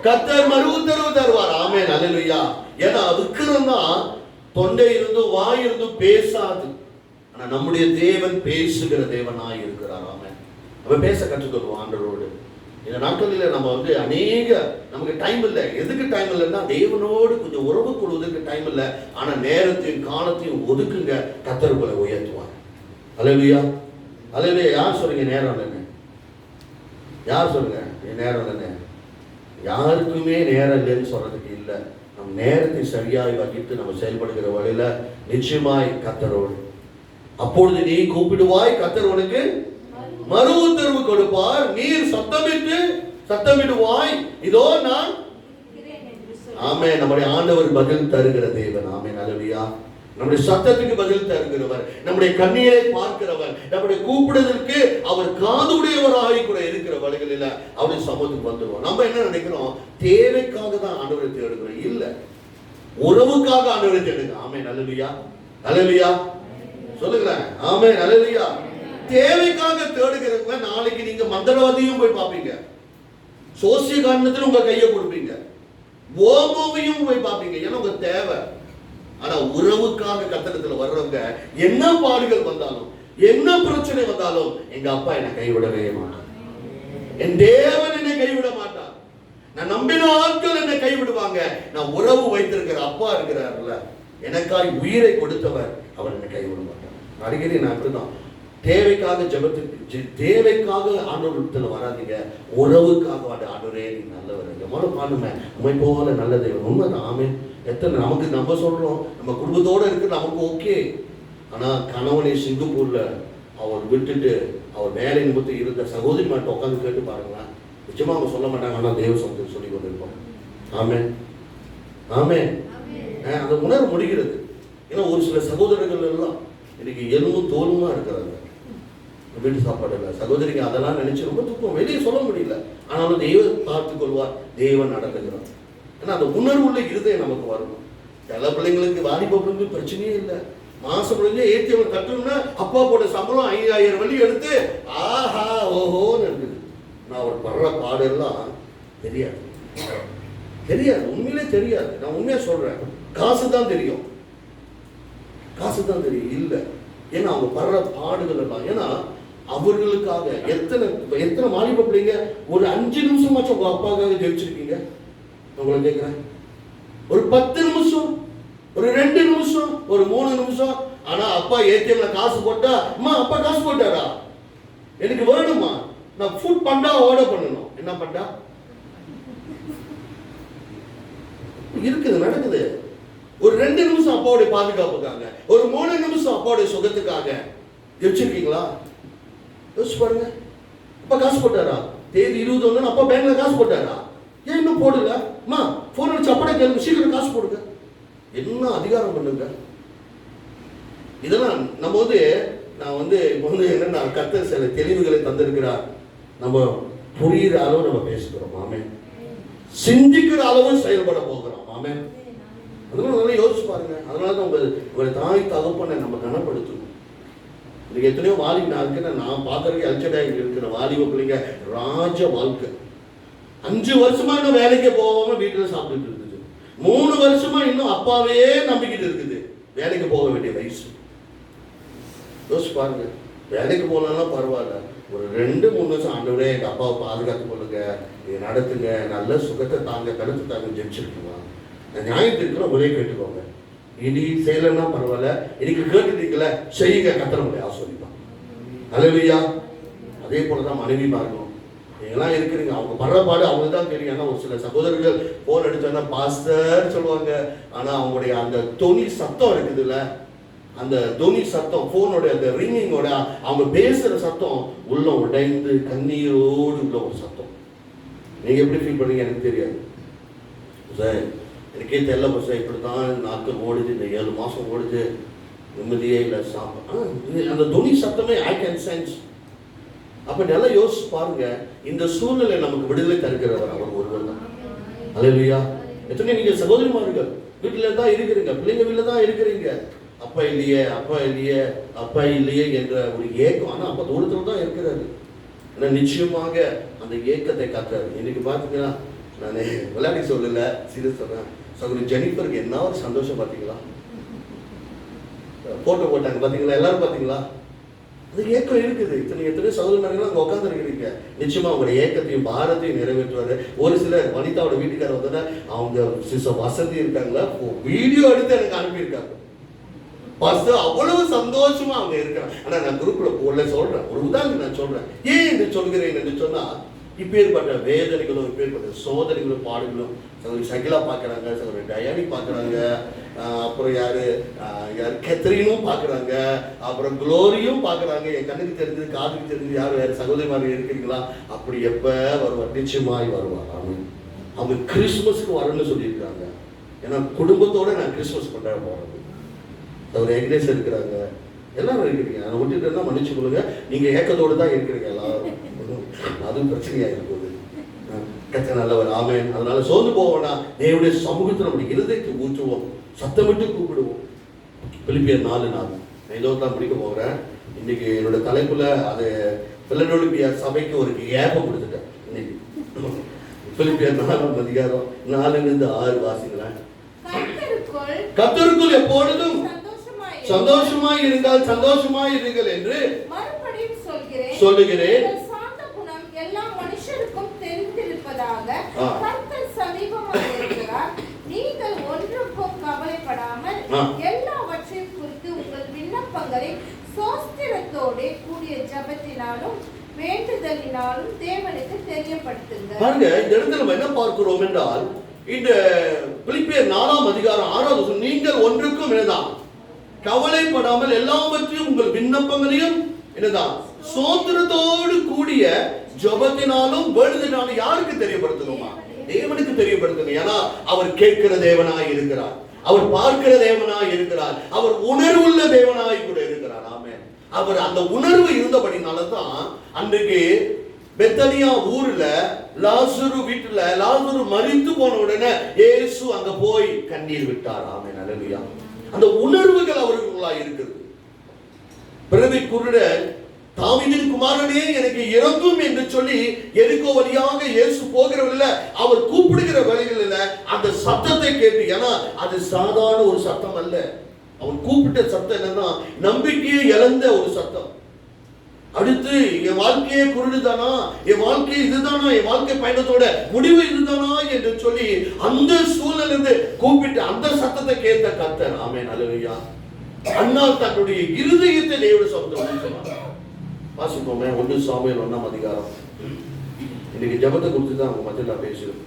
கர்த்தர் மறு உத்தரவு தருவார். ஆமென், அல்லேலூயா. ஏன்னா விக்கிரம் தான் தொண்டை இருந்து வாய் இருந்து பேசாது. ஆனா நம்முடைய தேவன் பேசுகிற தேவனாய் இருக்கிறார். ஆமென். நம்ம பேச கற்றுக்கொள்வோம் ஆண்டவரோடு. இந்த நாட்களில் நம்ம அநேக நமக்கு டைம் இல்லை. எதுக்கு டைம் இல்லைன்னா தேவனோடு கொஞ்சம் உறவு கொள்வதற்கு டைம் இல்லை. ஆனா நேரத்தையும் காலத்தையும் ஒதுக்குங்க, கர்த்தர் உங்களை உயர்த்துவார். அல்லேலூயா, அல்லேலூயா. யார் சொல்றீங்க நேரம் இல்லைன்னு? யார் சொல்லுங்க நேரம் இல்லைன்னு? யாருக்குமே நேரம் இல்லைன்னு சொல்றதுக்கு இல்லை. நம் நேரத்தை சரியாய் வகித்து நம்ம செயல்படுகிற வழியில நிச்சயமாய் கர்த்தரோடு. அப்பொழுது நீ கூப்பிடுவாய், கர்த்தர் உனக்கு மறு உத்தரவு கொடுப்பார். நீர் சத்தமிடுவாய், இதோ நான். ஆமென். நம்முடைய ஆண்டவர் பதில் தருகிற தேவன். ஆமென். அல்லேலூயா. நம்முடைய சத்தத்துக்கு பதில் தருகிறவர், நம்முடைய கண்ணீரை பார்க்கிறவர், நம்முடைய கூப்பிடுதலுக்கு அவர் காதுடையவராகி கூட இருக்கிற வழிகளில் அவருடைய சமூகத்துக்கு வந்துடுவோம். நம்ம என்ன நினைக்கிறோம்? தேவைக்காக தான் ஆண்டவரை தேடுகிறோம். இல்ல, உறவுக்காக ஆண்டவரை தேடுங்க. ஆமென். அல்லேலூயா, அல்லேலூயா. சொல்லுங்களேன். ஆமென். அல்லேலூயா. தேவைக்காக தேடுகிறவங்க நாளைக்கு நீங்க மந்திரவாதியும் போய் பார்ப்பீங்க, சோசிய காரணத்தில் உங்க கையை கொடுப்பீங்க, ஓமோவையும் போய் பார்ப்பீங்க. ஏன்னா உங்க தேவை. ஆனா உறவுக்காக கத்தனத்துல வர்றவங்க என்ன பாடுகள் வந்தாலும், என்ன பிரச்சனை வந்தாலும், எங்க அப்பா என்னை கைவிடவே மாட்டார், என் தேவன் என்னை கைவிட மாட்டார், நான் நம்பின ஆட்கள் என்னை கைவிடுவாங்க. நான் உறவு வைத்திருக்கிற அப்பா இருக்கிறார்ல, எனக்காய் உயிரை கொடுத்தவர், அவர் என்னை கைவிட மாட்டார். அடிக்கடி நான் அப்படிதான் தேவைக்காக ஜெபத்துக்கு, தேவைக்காக ஆண்டவரத்துல வராதீங்க, உறவுக்காக வாட. ஆண்டவரே நீ நல்லவர், எவ்வளவு பாடுமே உண்மை போல நல்ல தேவன். உண்மைதான். ஆமென். எத்தனை நமக்கு நம்ம சொல்றோம் நம்ம குடும்பத்தோட இருக்கு, நமக்கு ஓகே. ஆனா கணவனை சிங்கப்பூர்ல அவர் விட்டுட்டு அவர் வேலை நிமித்தம் இருந்த சகோதரி மட்டும் உட்காந்து கேட்டு பாருங்களேன், நிச்சயமா அவங்க சொல்ல மாட்டாங்க. ஆனா தேவ சமூகத்தில் சொல்லி கொண்டிருப்போம். ஆமென், ஆமென். அதை உணர முடிகிறது. ஏன்னா ஒரு சில சகோதரர்கள் எல்லாம் இன்னைக்கு எலும்பும் தோலுமா இருக்கிறாங்க, வீட்டு சாப்பாடு இல்லை. சகோதரிங்க அதெல்லாம் நினைச்சு ரொம்ப துக்கம், வெளியே சொல்ல முடியல. ஆனாலும் தெய்வம் பார்த்துக் கொள்வார், தேவன் நடந்துகிறார். ஏன்னா அந்த உணர்வுள்ள இருதயம் நமக்கு வரணும். சில பிள்ளைங்களுக்கு வாலிப பிள்ளைங்களுக்கு பிரச்சனையே இல்லை. மாசம் முடிஞ்சு ஏடிஎம் கட்டணும்னா அப்பா போட சம்பளம் 5000 வழி எடுத்து ஆஹா ஓஹோன்னு இருக்குது. நான் ஒரு படுற பாடெல்லாம் தெரியாது, தெரியாது, உண்மையிலே தெரியாது. நான் உண்மையா சொல்றேன், காசு தான் தெரியும், காசு தான் தெரியும். இல்லை, ஏன்னா அவங்க படுற பாடுகள் எல்லாம். ஏன்னா அவர்களுக்காக எத்தனை வாலிப பிள்ளைங்க ஒரு 5 நிமிஷமாச்சும் உங்க அப்பாவுக்காக ஜெயிச்சிருக்கீங்க? உங்களை கேட்கிறேன். ஒரு 10 நிமிஷம், ஒரு 2 நிமிஷம், ஒரு 3 நிமிஷம். ஆனா அப்பா ஏடிஎம்ல காசு போட்டா, அம்மா அப்பா காசு போட்டாரா, எனக்கு வேணுமா, நான் ஃபுட் பண்டா ஆர்டர் பண்ணணும். என்ன பண்டா இருக்குது, நடக்குது. ஒரு 2 நிமிஷம் அப்பாவுடைய பாதுகாப்புக்காக, ஒரு 3 நிமிஷம் அப்பாவுடைய சுகத்துக்காக வச்சிருக்கீங்களா? யோசிச்சு பாருங்க. அப்பா காசு போட்டாரா? தேதி 21 அப்பா பேங்க்ல காசு போட்டாரா? ஏன் இன்னும் போடல? அம்மா போன் அடிச்சு அப்படே கேளுங்க, சீக்கிரம் காசு போடுங்க. என்ன அதிகாரம் பண்ணுங்க இதெல்லாம். நம்ம நான் இப்போ என்னன்னா கர்த்தர் சில தெளிவுகளை தந்திருக்கிறார். நம்ம புரியுற அளவு நம்ம பேசுகிறோம். ஆமென். சிந்திக்கிற அளவு செயல்பட போகிறோம். ஆமென். அதனால நல்லா யோசிச்சு பாருங்க. அதனாலதான் உங்க தாய் தகப்பனை நம்ம கனப்படுத்தணும். இன்னைக்கு எத்தனையோ வாலிப நான் இருக்கேன், நான் பார்க்கறதுக்கு அல்சடாக இருக்கிற வாலிப பிள்ளைங்க ராஜ வாழ்க்கை. 5 வருஷமா இன்னும் வேலைக்கு போகாம வீட்டுல சாப்பிட்டுட்டு இருக்குது. 3 வருஷமா இன்னும் அப்பாவே நம்பிக்கிட்டு இருக்குது. வேலைக்கு போக வேண்டிய வயசு. யோசிச்சு பாருங்க. வேலைக்கு போனாலும் பரவாயில்ல, ஒரு 2-3 வருஷம் ஆண்டவரே எங்க அப்பாவை பாதுகாத்து கொள்ளுங்க, நடத்துங்க, நல்ல சுகத்தை தாங்க, கருத்து தாங்க, ஜெயிச்சிருக்கலாம். நியாயத்து இருக்கிற ஒரே கேட்டுக்கோங்க. இனி செய்யலன்னா பரவாயில்ல, இன்னைக்கு கேட்டுட்டீங்கள செய்யுங்க, கத்தரமுடைய ஆசீர்வாதம். அல்லேலூயா. அதே போலதான் மனைவி பார்க்கணும். நீங்களாம் இருக்கிறீங்க, அவங்க படுற பாடு அவங்களுக்கு தான் தெரியும். ஏன்னா ஒரு சில சகோதரர்கள் போன் அடிச்சோன்னா பாஸ்டர் சொல்லுவாங்க. ஆனா அவங்களுடைய அந்த தொனி சத்தம் இருக்குதுல்ல, அந்த தொனி சத்தம், போனோட அந்த ரிங்கிங்கோட அவங்க பேசுற சத்தம் உள்ள உடைந்து கண்ணீரோடு உள்ள ஒரு சத்தம். நீங்க எப்படி ஃபீல் பண்ணீங்க எனக்கு தெரியாது சார், எனக்கே தெரியல சார். இப்படித்தான் நாட்கள் ஓடுது, இந்த 7 மாசம் ஓடுது, நிம்மதியே இல்லை. அந்த தொனி சத்தமே ஐ கேன் சென்ஸ். அப்ப நல்லா யோசிச்சு பாருங்க. இந்த சூழ்நிலை நமக்கு விடுதலை தருகிறவர் அவர் ஒருவர் தான். அல்லேலூயா. எத்தனை நீங்க சகோதரிமார்கள் வீட்டுல தான் இருக்கிறீங்க, பிள்ளைங்க வீட்டுல தான் இருக்கிறீங்க, அப்பா இல்லையே, அப்பா இல்லையே, அப்பா இல்லையே என்ற ஒரு ஏக்கம். ஆனா அப்ப தூரத்துல தான் இருக்கிறாரு. ஆனா நிச்சயமாக அந்த ஏக்கத்தை காட்டுறாரு. இன்னைக்கு பாத்தீங்கன்னா, நான் விளையாடி சொல்லல, சீரியஸ் சொல்றேன், சகோதரி ஜெனிஃபருக்கு என்ன ஒரு சந்தோஷம் பார்த்தீங்களா? போட்டோ போட்டாங்க பாத்தீங்களா? எல்லாரும் பாத்தீங்களா? அது ஏக்கம் இருக்குது. எத்தனை சகோதரர்கள் அங்க உட்கார்ந்து இருக்கிறீங்க. நிச்சயமா அவங்களுடைய ஏக்கத்தையும் பாரத்தையும் நிறைவேற்றுவாரு. ஒரு சிலர் வனிதாவோட வீட்டுக்காரர் வந்தோன்னா அவங்க வசதி இருக்காங்களா, வீடியோ எடுத்து எனக்கு அனுப்பியிருக்காங்க. அவ்வளவு சந்தோஷமா அவங்க இருக்கிறாங்க. ஆனா நான் குரூப்ல போல சொல்றேன், ஒரு உதாரணம் நான் சொல்றேன். ஏன் என்று சொல்கிறேன் என்று சொன்னா, இப்பேற்பட்ட வேதனைகளும் இப்பேற்பட்ட சோதனைகளும் பாடுகளும் சகோதரி சகிலா பார்க்குறாங்க, சகோதரி டயானி பார்க்குறாங்க, அப்புறம் யாரு கெத்ரினும் பார்க்குறாங்க, அப்புறம் குளோரியும் பார்க்குறாங்க. என் கண்ணுக்கு தெரிஞ்சது காதுக்கு தெரிஞ்சது யார் வேறு சகோதரி மாதிரி இருக்கிறீங்களா? அப்படி எப்போ வருவார்? நிச்சயமாய் வருவார். அவங்க கிறிஸ்துமஸ்க்கு வரணும்னு சொல்லியிருக்காங்க. ஏன்னா குடும்பத்தோட நான் கிறிஸ்துமஸ் கொண்டாட போறது. அவர் எக்னேஸ் இருக்கிறாங்க, எல்லாரும் இருக்கிறீங்க. நான் விட்டுட்டு மன்னிச்சு கொள்ளுங்க, நீங்க ஏக்கத்தோடு தான் இருக்கிறீங்க எல்லாரும். அதுவும் பிரச்சனையா இருக்குது. கத்த நல்லவர். ஆமென். அதனால சோர்ந்து போவோம்னா தேவனுடைய சமூகத்தில் நம்முடைய இருதயத்தை ஊற்றுவோம், சத்தமிட்டு கூப்பிடுவோம். பிலிப்பியர் 4:4 நான் இதோ தான் பிடிக்க போகிறேன். இன்னைக்கு என்னோட தலைப்புல அது பிலடெல்பியா சபைக்கு ஒரு ஏப்பம் கொடுத்துட்டேன். இன்னைக்கு பிலிப்பியர் 4:4-6 வாசிங்களேன். கர்த்தருக்குள் எப்பொழுதும் சந்தோஷமாய் இருங்கள், சந்தோஷமாய் இருங்கள் என்று மறுபடியும் சொல்லுகிறேன். சாந்த குணம் எல்லா மனுஷருக்கும் தெரிந்திருப்பதாக. கர்த்தர் சமீபமாக இருக்கிறார். நீங்கள் ஒன்றுக்கும் கவலைப்படாமல் எல்லாவற்றையும் குறித்து உங்கள் விண்ணப்பங்களை ஸ்தோத்திரத்தோடு கூடிய ஜெபத்தினாலும் வேண்டுதலினாலும் தேவனுக்கு தெரியப்படுத்துங்க. பாருங்க, இந்த இடத்துல நம்ம என்ன பார்க்கிறோம் என்றால், இந்த பிலிப்பியர் 4:6 நீங்கள் ஒன்றுக்கும் என்னதான் கவலைப்படாமல் எல்லாவற்றையும் உங்கள் விண்ணப்பங்களையும் என்னதான் ஸ்தோத்திரத்தோடு கூடிய ஜெபத்தினாலும் வேண்டுதலினாலும் யாருக்கு தெரியப்படுத்தணுமா? தேவனுக்கு தெரியப்படுத்தணும். ஏன்னா அவர் கேட்கிற தேவனாய் இருக்கிறார், அவர் பார்க்கிற தேவனாய் இருக்கிறார், அவர் உணர்வுள்ள தேவனாய் கூட இருக்கிறார். ஆமென். அவர் அந்த உணர்வு இருந்தபடினாலதான் அன்றைக்கு பெத்தனியா ஊர்ல லாசரு வீட்டுல லாசரு மரித்து போன உடனே இயேசு அங்க போய் கண்ணீர் விட்டார். ஆமென். அல்லேலூயா. அந்த உணர்வுகள் அவர்களுக்குள்ளா இருக்குது. பிறவி குருடன் தாவீதின் குமாரனே எனக்கு இறங்கும் என்று சொல்லி எரிகோ வழியாக இயேசு போகிறவர்கள அவர் கூப்பிடுகிற வேளைகளில் அந்த சத்தத்தை கேட்டு, ஏன்னா அது சாதாரண ஒரு சத்தம் அல்ல. அவன் கூப்பிட்ட சத்தம் என்னன்னா நம்பிக்கையை இழந்த ஒரு சத்தம். அடுத்து என் வாழ்க்கையே குருடுதானா, என் வாழ்க்கை இதுதானா, என் வாழ்க்கை பயணத்தோட முடிவு இதுதானா என்று சொல்லி அந்த சூழ்நிலிருந்து கூப்பிட்டு அந்த சத்தத்தை கேட்ட கர்த்தர். ஆமென். அல்லேலூயா. அன்னால் தன்னுடைய இருதயத்தை தேவனுடைய சத்தம் சொன்னார். வாசிப்போமே 1 சாமுவேல் 1:1. இன்னைக்கு ஜெபத்தை குறித்து தான் அவங்க மத்தியில் பேசுறோம்.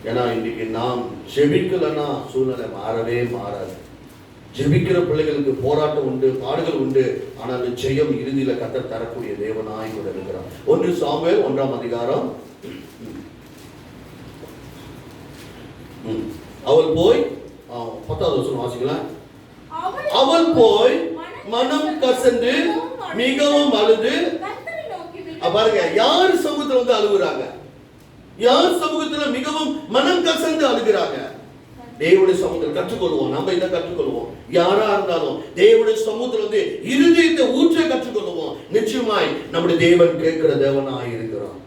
ஏன்னா இன்னைக்கு நாம் ஜெபிக்கலன்னா சூழ்நிலை மாறவே மாறாது. ஜெபிக்கிற பிள்ளைகளுக்கு போராட்டம் உண்டு, பாடுகள் உண்டு. ஆனால் ஜெயம் இறுதியில கர்த்தர் தரக்கூடிய தேவனாய் கூட இருக்கிறார். 1 சாமுவேல் 1:1. அவள் போய் 10வது வசனம் வாசிக்கலாம். அவள் போய் மனம் கசந்து மிகவும் அழுது, பாருங்க யார் சமூகத்துல வந்து அழுகுறாங்க, யார் சமூகத்துல மிகவும் மனம் கசந்து அழுகிறாங்க. தேவனுடைய சமூகத்தில் கற்றுக்கொள்வோம். நம்ம இதை கற்றுக்கொள்வோம். யாரா இருந்தாலும் தேவனுடைய சமூகத்தில் வந்து இருதயத்தை ஊற்ற கற்றுக்கொள்வோம். நிச்சயமாய் நம்முடைய தேவன் கேட்கிற தேவனாய் இருக்கிறார்.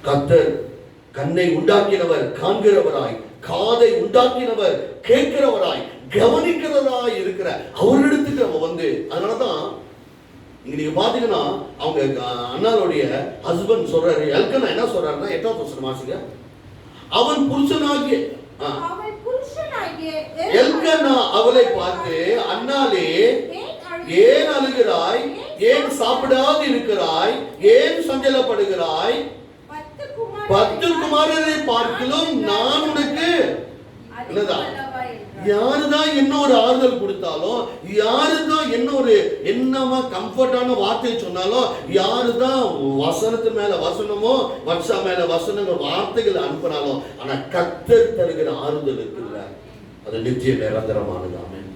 கர்த்தர் கண்ணை உண்டாக்கினவர் காண்கிறவராய், காதை உண்டாக்கினவர் கேட்கிறவராய், கவனிக்கிறவராய் இருக்கிற அவரிடத்துக்கு நம்ம வந்து, அதனாலதான் இங்க நீங்க பாத்தீங்கன்னா அவங்க அண்ணாளுடைய ஹஸ்பண்ட் சொல்றாரு, எல்கனா என்ன சொல்றாருன்னா 8வது வசனம் வாசிங்க. அவன் புருஷனாகிய எல்கனா அவளை பார்த்து, அண்ணாலே ஏன் அழுகிறாய், ஏன் சாப்பிடாது இருக்கிறாய், ஏன் சஞ்சலப்படுகிறாய், 10 குமாரரை பார்க்கிலும் நான் உனக்கு என்னதான், யாருதான் என்ன ஒரு ஆறுதல் கொடுத்தாலும், யாருதான் என்ன ஒரு என்னமா கம்ஃபர்டான வார்த்தை சொன்னாலும், யாருதான் வசனத்து மேல வசனமோ வட்சா மேல வசனங்கள் வார்த்தைகள் அனுப்பினாலும், ஆனா கர்த்தர் தருகிற ஆறுதல் இருக்குல்ல, அது நித்திய நிரந்தரமானது. ஆமென்.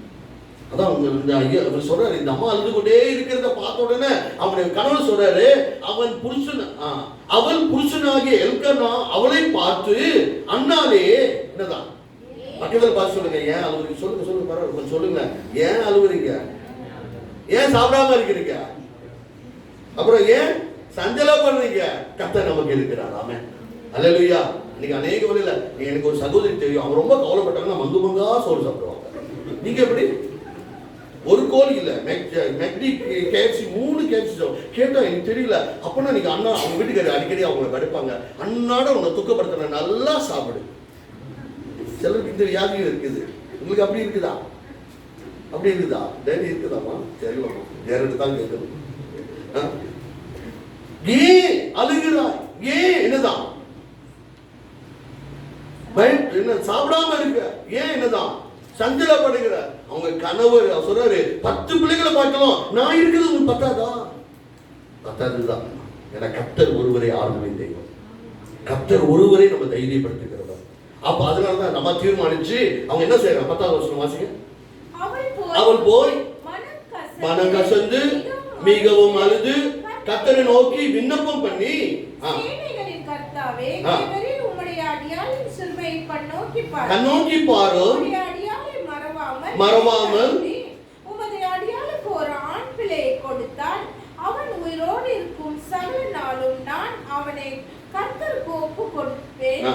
அதான் இந்த ஐயா அவர் சொல்றாரு, இந்த அம்மா அழுது கொண்டே இருக்கிறத பார்த்த உடனே அவனுடைய கணவர் சொல்றாரு, அவள் புருஷனாகிய எல்கனா அவளை பார்த்து, அண்ணாலே என்னதான் பக்கத்தில் பார்த்து சொல்லுங்க, ஏன் அழுவுறீங்க, சொல்லுங்க சொல்லுங்க, பரவாயில்ல சொல்லுங்க, ஏன் அழுவுறீங்க, ஏன் சாப்பிடாம இருக்கிறீங்க, அப்புறம் ஏன் சஞ்சலப்படுறீங்க, கர்த்தர் நமக்கு இருக்கிறார். ஆமென். அல்லேலூயா. இன்னைக்கு அநேக வழியில எனக்கு ஒரு சகோதரி தெரியும், அவங்க ரொம்ப கவலைப்பட்டாங்கன்னா மங்கு மங்கா சோறு சாப்பிடுவாங்க. நீங்க எப்படி? ஒரு கோழி இல்ல, மெக்டி, கேஎஃப்சி, 3 கேஎஃப்சி கேட்டா எனக்கு தெரியல. அப்பனா நீங்க அண்ணா அவங்க வீட்டுக்காரர் அடிக்கடி அவங்க கிடைப்பாங்க, அண்ணாட உன்னை துக்கப்படுத்தின நல்லா சாப்பிடு. சிலருக்கு இந்த வியாதியும் இருக்குது. உங்களுக்கு அப்படி இருக்குதா? அப்படி இருக்குதா? டைரி இருக்குதாமா? தெரியலமா, நேரட்டு தான் கேட்கணும். ஏன் அழுகிறாய்? ஏன் என்னதான் என்ன சாப்பிடாம இருக்க? ஏன் என்னதான் சஞ்சலப்படுகிற? அவங்க கணவர் சொல்றாரு, 10 பிள்ளைகளை பார்க்கலாம், நான் இருக்கிறது உங்களுக்கு பத்தாதா? பத்தாதுதான். ஏன்னா கர்த்தர் ஒருவரை ஆறுதலின் தெய்வம், கர்த்தர் ஒருவரை நம்ம தைரியப்படுத்துகிறவர். அப்ப அதனாலதான் நம்ம தீர்மானிச்சு அவங்க என்ன செய்யறாங்க? 10வது வசனம் வாசிங்க. அவள் போய் மனம் கசந்து மிகவும் அழுது கர்த்தரை நோக்கி விண்ணப்பம் பண்ணி, கர்த்தாவே, தேவரீர் உம்முடைய அடியாளின் சிறுமையை கண்ணோக்கி பாரும், மறவாமல் உமது அடியாளுக்கு ஒரு ஆண் பிள்ளையை கொடுத்தால் அவன் உயிரோடு இருக்கும் சகல நாளும் நான் அவனை கர்த்தருக்கு ஒப்பு கொடுப்பேன்.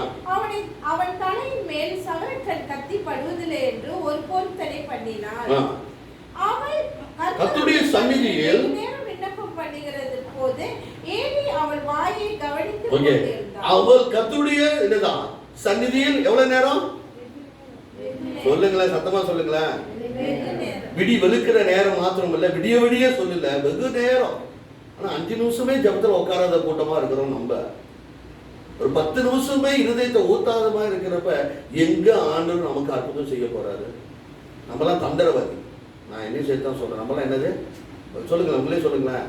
அவன் தலையின் மேல் சகலக்கண் கத்தி படுவதில்லை என்று ஒரு பொருத்தனை பண்ணினார். அவள் கர்த்தருடைய சந்நிதியில் விண்ணப்பம் பண்ணுகிறது போது ஏலி அவள் வாயை கவனித்துக் கொண்டிருந்தாள். அவள் கர்த்தருடைய என்னதான் சந்நிதியில் எவ்வளவு நேரம்? சொல்லுங்களேன், சத்தமா சொல்லுங்களேன். விடி வெளுக்கிற நேரம் மாத்திரம் இல்ல, விடிய விடிய சொல்லல, வெகு நேரம். ஆனா 5 நிமிஷமே ஜபத்துல உட்காராத கூட்டமா இருக்கிறோம் நம்ம. ஒரு 10 நிமிஷமே இருதயத்தை ஊத்தாதமா இருக்கிறப்ப எங்க ஆண்டவர் நமக்கு அற்புதம் செய்ய போறாரு? நம்மளாம் தந்திரவாதி. நான் என்ன சேர்த்தான் சொல்றேன், நம்மளாம் என்னது சொல்லுங்களேன், உங்களே சொல்லுங்களேன்.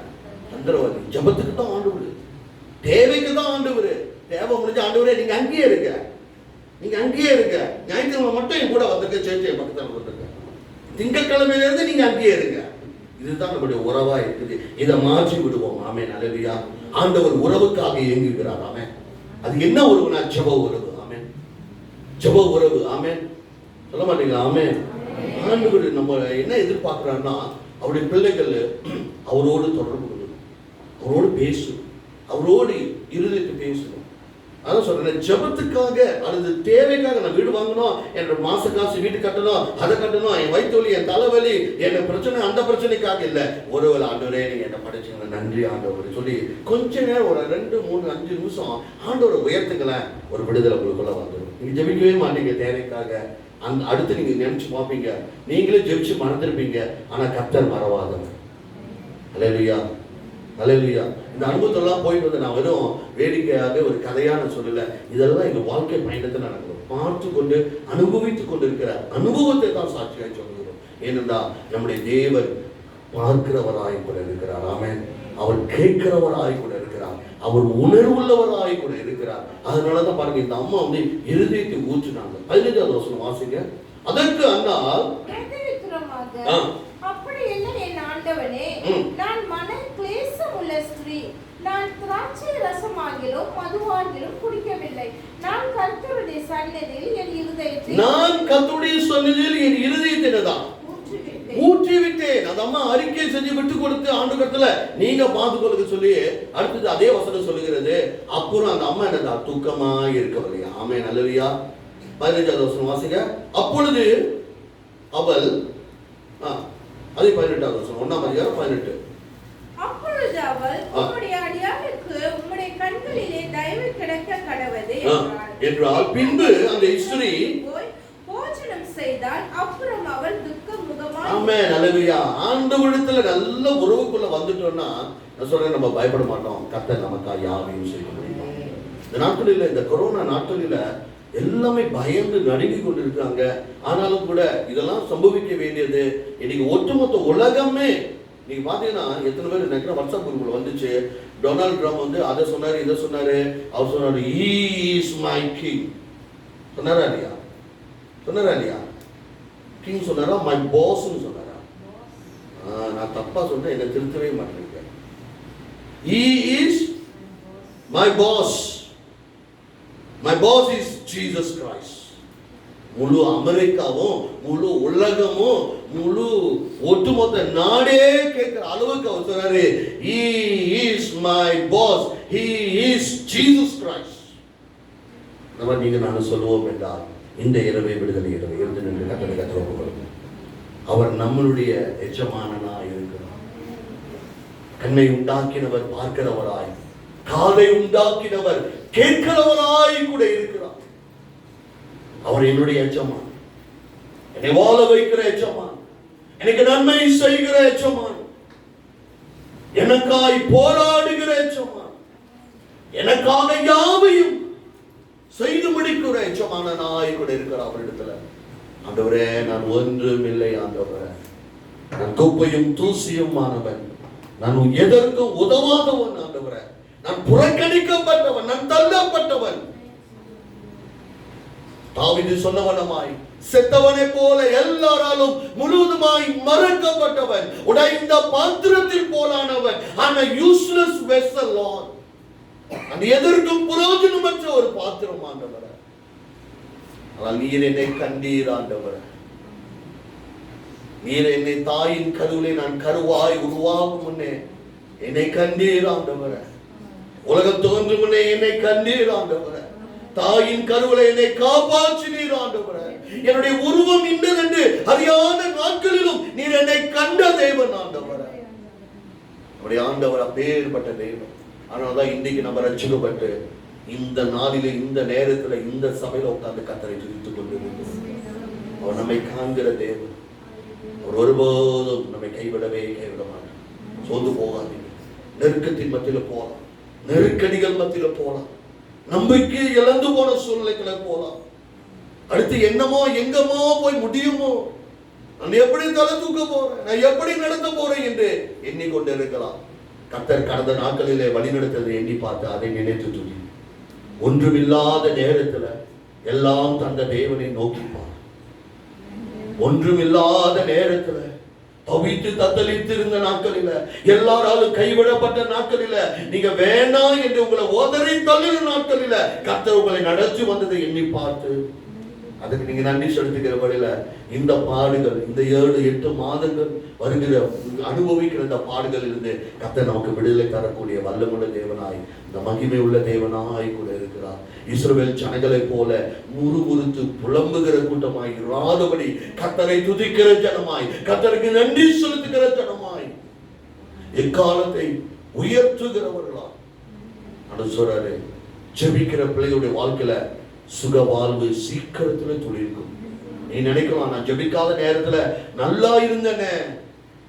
தந்திரவாதி. ஜபத்துக்கு தான் ஆண்டவர், தேவைக்கு தான் ஆண்டவர். தேவை முடிஞ்ச ஆண்டவரே நீங்க அங்கேயே இருக்க, நீங்க அங்கேயே இருக்க. ஞாயிற்றுக்கிழமை மட்டும் என் கூட வந்திருக்க, சேர்த்து பக்கத்தில் வந்திருக்க. திங்கட்கிழமையில இருந்து நீங்க அங்கேயே இருங்க. இதுதான் நம்முடைய உறவா இருக்குது. இதை மாற்றி விடுவோம். ஆமென், அல்லேலூயா. ஆண்டவர் உறவுக்காக இயங்குகிறார். ஆமென். அது என்ன உறவுனா? ஜெப உறவு. ஆமென், ஜெப உறவு. ஆமென், சொல்ல மாட்டீங்களா? ஆமென். ஆண்டவர் நம்ம என்ன எதிர்பார்க்கிறாருன்னா, அவருடைய பிள்ளைகள் அவரோடு தொடர்பு கொள்ளணும், அவரோடு பேசணும், அவரோடு இருதயத்தை பேசணும். அதான் சொல்றேன், ஜபத்துக்காக அல்லது தேவைக்காக நான் வீடு வாங்கணும், என்னோட மாச காசு வீட்டு கட்டணும், அதை கட்டணும், என் வயிற்று வலி, என் தலைவலி, என்ன பிரச்சனை, அந்த பிரச்சனைக்காக இல்லை. ஒருவேளை ஆண்டவரே நீங்க என்ன படிச்சீங்க, நன்றி ஆண்டவர் சொல்லி கொஞ்ச நேரம் ஒரு 2, 3, 5 நிமிஷம் ஆண்டவரை உயர்த்துங்களேன். ஒரு விடுதலை உங்களுக்குள்ள வந்துடும். நீங்க ஜெபிக்கவே மாட்டீங்க தேவைக்காக. அந்த அடுத்து நீங்க நினைச்சு பார்ப்பீங்க, நீங்களே ஜெபிச்சு மறந்துருப்பீங்க. ஆனா கர்த்தர் மறவாதவர். அல்லேலூயா, அல்லேலூயா. இந்த அனுபவத்தெல்லாம் போயிட்டு வந்து நான் வெறும் வேடிக்கையாக ஒரு கதையான சொல்லல, இதெல்லாம் எங்க வாழ்க்கை பயணத்தை நடக்கிறோம், பார்த்து கொண்டு அனுபவித்துக் கொண்டு இருக்கிற அனுபவத்தை தான் சாட்சியாய் சொல்லுகிறோம். ஏனென்றால் நம்முடைய தேவன் பார்க்கிறவராய் கூட இருக்கிறார். ஆமென். அவர் கேட்கிறவராய் கூட இருக்கிறார், அவர் உணர்வுள்ளவராய் கூட இருக்கிறார். அதனாலதான் பாருங்க, இந்த அம்மா வந்து இருதயத்தை ஊற்றினாங்க. 15வது வசனம் வாசிங்க. அதற்கு அண்ணால் அப்படி இல்லை என் ஆண்டவனே, நான் மன கிளேசம் உள்ள ஸ்திரீ, நான் திராட்சை ரசமாகிலும் மதுவாகிலும் குடிக்கவில்லை. நான் கர்த்தருடைய சந்நிதியில் என் இருதயத்தை தான் ஊற்றி விட்டேன். அந்த அம்மா அறிக்கை செஞ்சு விட்டு கொடுத்து ஆண்டு கட்டல நீங்க பார்த்து கொள்ளுங்க சொல்லி அடுத்தது அதே வசனம் சொல்லுகிறது. அப்புறம் அந்த அம்மா என்னதா தூக்கமா இருக்கவில்லையா? ஆமென், அல்லேலூயா. 15வது வசனம் வாசிங்க. அப்பொழுது அவள் அதே 18வது வசனம் 1ஆம் அதிகாரம் 18. அப்பொழுது அவள் உம்முடைய அடியாளுக்கு உம்முடைய கண்களிலே தயவு கிடைக்க கடவது என்றால் பின்பு அந்த ஸ்திரீ போஜனம் செய்தால் அப்புறம் அவள் துக்க முகமாய். ஆமென், அல்லேலூயா. ஆண்டவரிடத்துல நல்ல உறவுக்குள்ள வந்துட்டோம்னா நான் சொல்றேன், நம்ம பயப்பட மாட்டோம். கர்த்தர் நமக்கா யாவையும் செய்ய முடியும். இந்த நாட்களில், இந்த கொரோனா நாட்களில் எல்லாமே பயந்து நடுங்கி கொண்டு இருக்காங்க. ஆனாலும் கூட இதெல்லாம் சம்பவிக்க வேண்டியது இன்னைக்கு ஒட்டுமொத்த உலகமே. நீங்க பாத்தீங்கன்னா எத்தனை பேர் நினைக்கிற வாட்ஸ்அப் குரூப்ல வந்துச்சு, டொனால்ட் ட்ரம்ப் வந்து அதை சொன்னாரு, இதை சொன்னாரு. அவர் சொன்னாரு, he is my king. சொன்னாரா இல்லையா? சொன்னாரா இல்லையா? கிங் சொன்னாரா, மை பாஸ் சொன்னாரா? நான் தப்பா சொன்னேன், என்ன திருத்தவே மாட்டேங்க. he is my boss. My boss is Jesus Christ. முழு அமெரிக்காவும் முழு உலகமும் முழு ஒட்டுமொத்த நாடே கேட்கிற அளவுக்கு அவர் சொல்றாரு, he is my boss, he is Jesus Christ. நம்ம நீங்க நான் சொல்லுவோம் என்றால் இந்த இரவை விடுதலை இரவு இருந்து நின்று கர்த்தரை கற்றுக்கொள்ளும். அவர் நம்மளுடைய எஜமானனாய் இருக்கிறார். கண்ணை உண்டாக்கினவர் பார்க்கிறவராய், காதை உண்டாக்கினவர் கேட்கிறவராய் கூட இருக்கிறார். அவர் என்னுடைய எஜமான், என்னை வாழ வைக்கிற எஜமான், எனக்கு நன்மை செய்கிற எஜமான், எனக்காய் போராடுகிற எஜமான், எனக்காக யாவையும் செய்து முடிக்கிற எஜமானனாய் கூட இருக்கிறார். அவரிடத்துல ஆண்டவரே, நான் ஒன்றும் இல்லை ஆண்டவரே, நான் குப்பையும் தூசியும் ஆனவன், நான் எதற்கும் உதவாதவன் ஆண்டவரே, நான் புறக்கணிக்கப்பட்டவன், நான் தள்ளப்பட்டவன். தாவீது சொன்னவனமாய் செத்தவனை போல எல்லாராலும் முழுவதுமாய் மறக்கப்பட்டவன், உடைந்த பாத்திரத்தில் போலானவன், ஆனா யூஸ்லெஸ் வெசல் லார்ட், அந்த எதற்கும் பிரயோஜனமற்ற ஒரு பாத்திரம் ஆண்டவரே. ஆனால் நீர் என்னை கண்டீர் ஆண்டவரே, நீர் என்னை தாயின் கருவிலே நான் கருவாய் உருவாகும் முன்னே என்னை கண்டீர் ஆண்டவரே. உலகம் தோன்றும் முன்னே என்னை கண்டீர் ஆண்டவரே. தாயின் கருவிலே என்னை காப்பாற்றினீர் ஆண்டவரே. என்னுடைய உருவம் இன்னதென்று அறியாத நாட்களிலும் நீர் என்னை கண்ட தேவன் ஆண்டவரே. நம்முடைய ஆண்டவர் அப்பேற்பட்ட தேவன். அதனால்தான் இன்னைக்கு நம்ம ரட்சிக்கப்பட்டு இந்த நாளிலே, இந்த நேரத்துல, இந்த சபையில உட்கார்ந்து கர்த்தரை துதித்துக் கொண்டிருக்கிறோம். அவர் நம்மை காண்கிற தேவன். அவர் ஒருபோதும் நம்மை கைவிட மாட்டார். சோர்ந்து போகாதீங்க. நெருக்கத்தின் மத்தியில போலாம், நெருக்கடிகள் மத்தியில போலாம், நம்பிக்கை இழந்து போன சூழ்நிலைகளை போலாம், அடுத்து என்னமோ எங்கமோ போய் முடியுமோ, நான் எப்படி தலை தூக்க போறேன், நான் எப்படி நடத்த போறேன் என்று எண்ணிக்கொண்டு இருக்கலாம். கர்த்தர் கடந்த நாட்களிலே வழிநடத்ததை எண்ணி பார்த்து அதை நினைத்து துதி. ஒன்றுமில்லாத நேரத்துல எல்லாம் தந்த தேவனை நோக்கிப்பார். ஒன்றுமில்லாத நேரத்துல தவித்து தத்தளித்திருந்த நாட்களில, எல்லாராலும் கைவிடப்பட்ட நாட்களில, நீங்க வேணாம் என்று உங்களை உதறி தள்ளின நாட்களில கர்த்தர் உங்களை நடத்தி வந்ததை எண்ணி பார்த்து அதுக்கு நீங்க நன்றி செலுத்துகிற வழியில இந்த பாடுகள், இந்த 7-8 மாதங்கள் வருகிற அனுபவிக்கிற இந்த பாடுகள் இருந்து கர்த்தர் நமக்கு விடுதலை தரக்கூடிய வல்லமுள்ள தேவனாய், இந்த மகிமை உள்ள தேவனாய் கூட இருக்கிறார். இஸ்ரவேல் ஜனங்களை போல முறுமுறுத்து புலம்புகிற கூட்டமாய் இராதபடி கர்த்தரை துதிக்கிற ஜனமாய், கர்த்தருக்கு நன்றி செலுத்துகிற ஜனமாய், எக்காலத்தை உயர்த்துகிறவர்களா சொல்றாரு. ஜெபிக்கிற பிள்ளைகளுடைய வாழ்க்கையில சுக வாழ்வு சீக்கிரத்துல துளிர்க்கும். நீ நினைக்கலாம், நான் ஜெபிக்காத நேரத்துல நல்லா இருந்தேனே,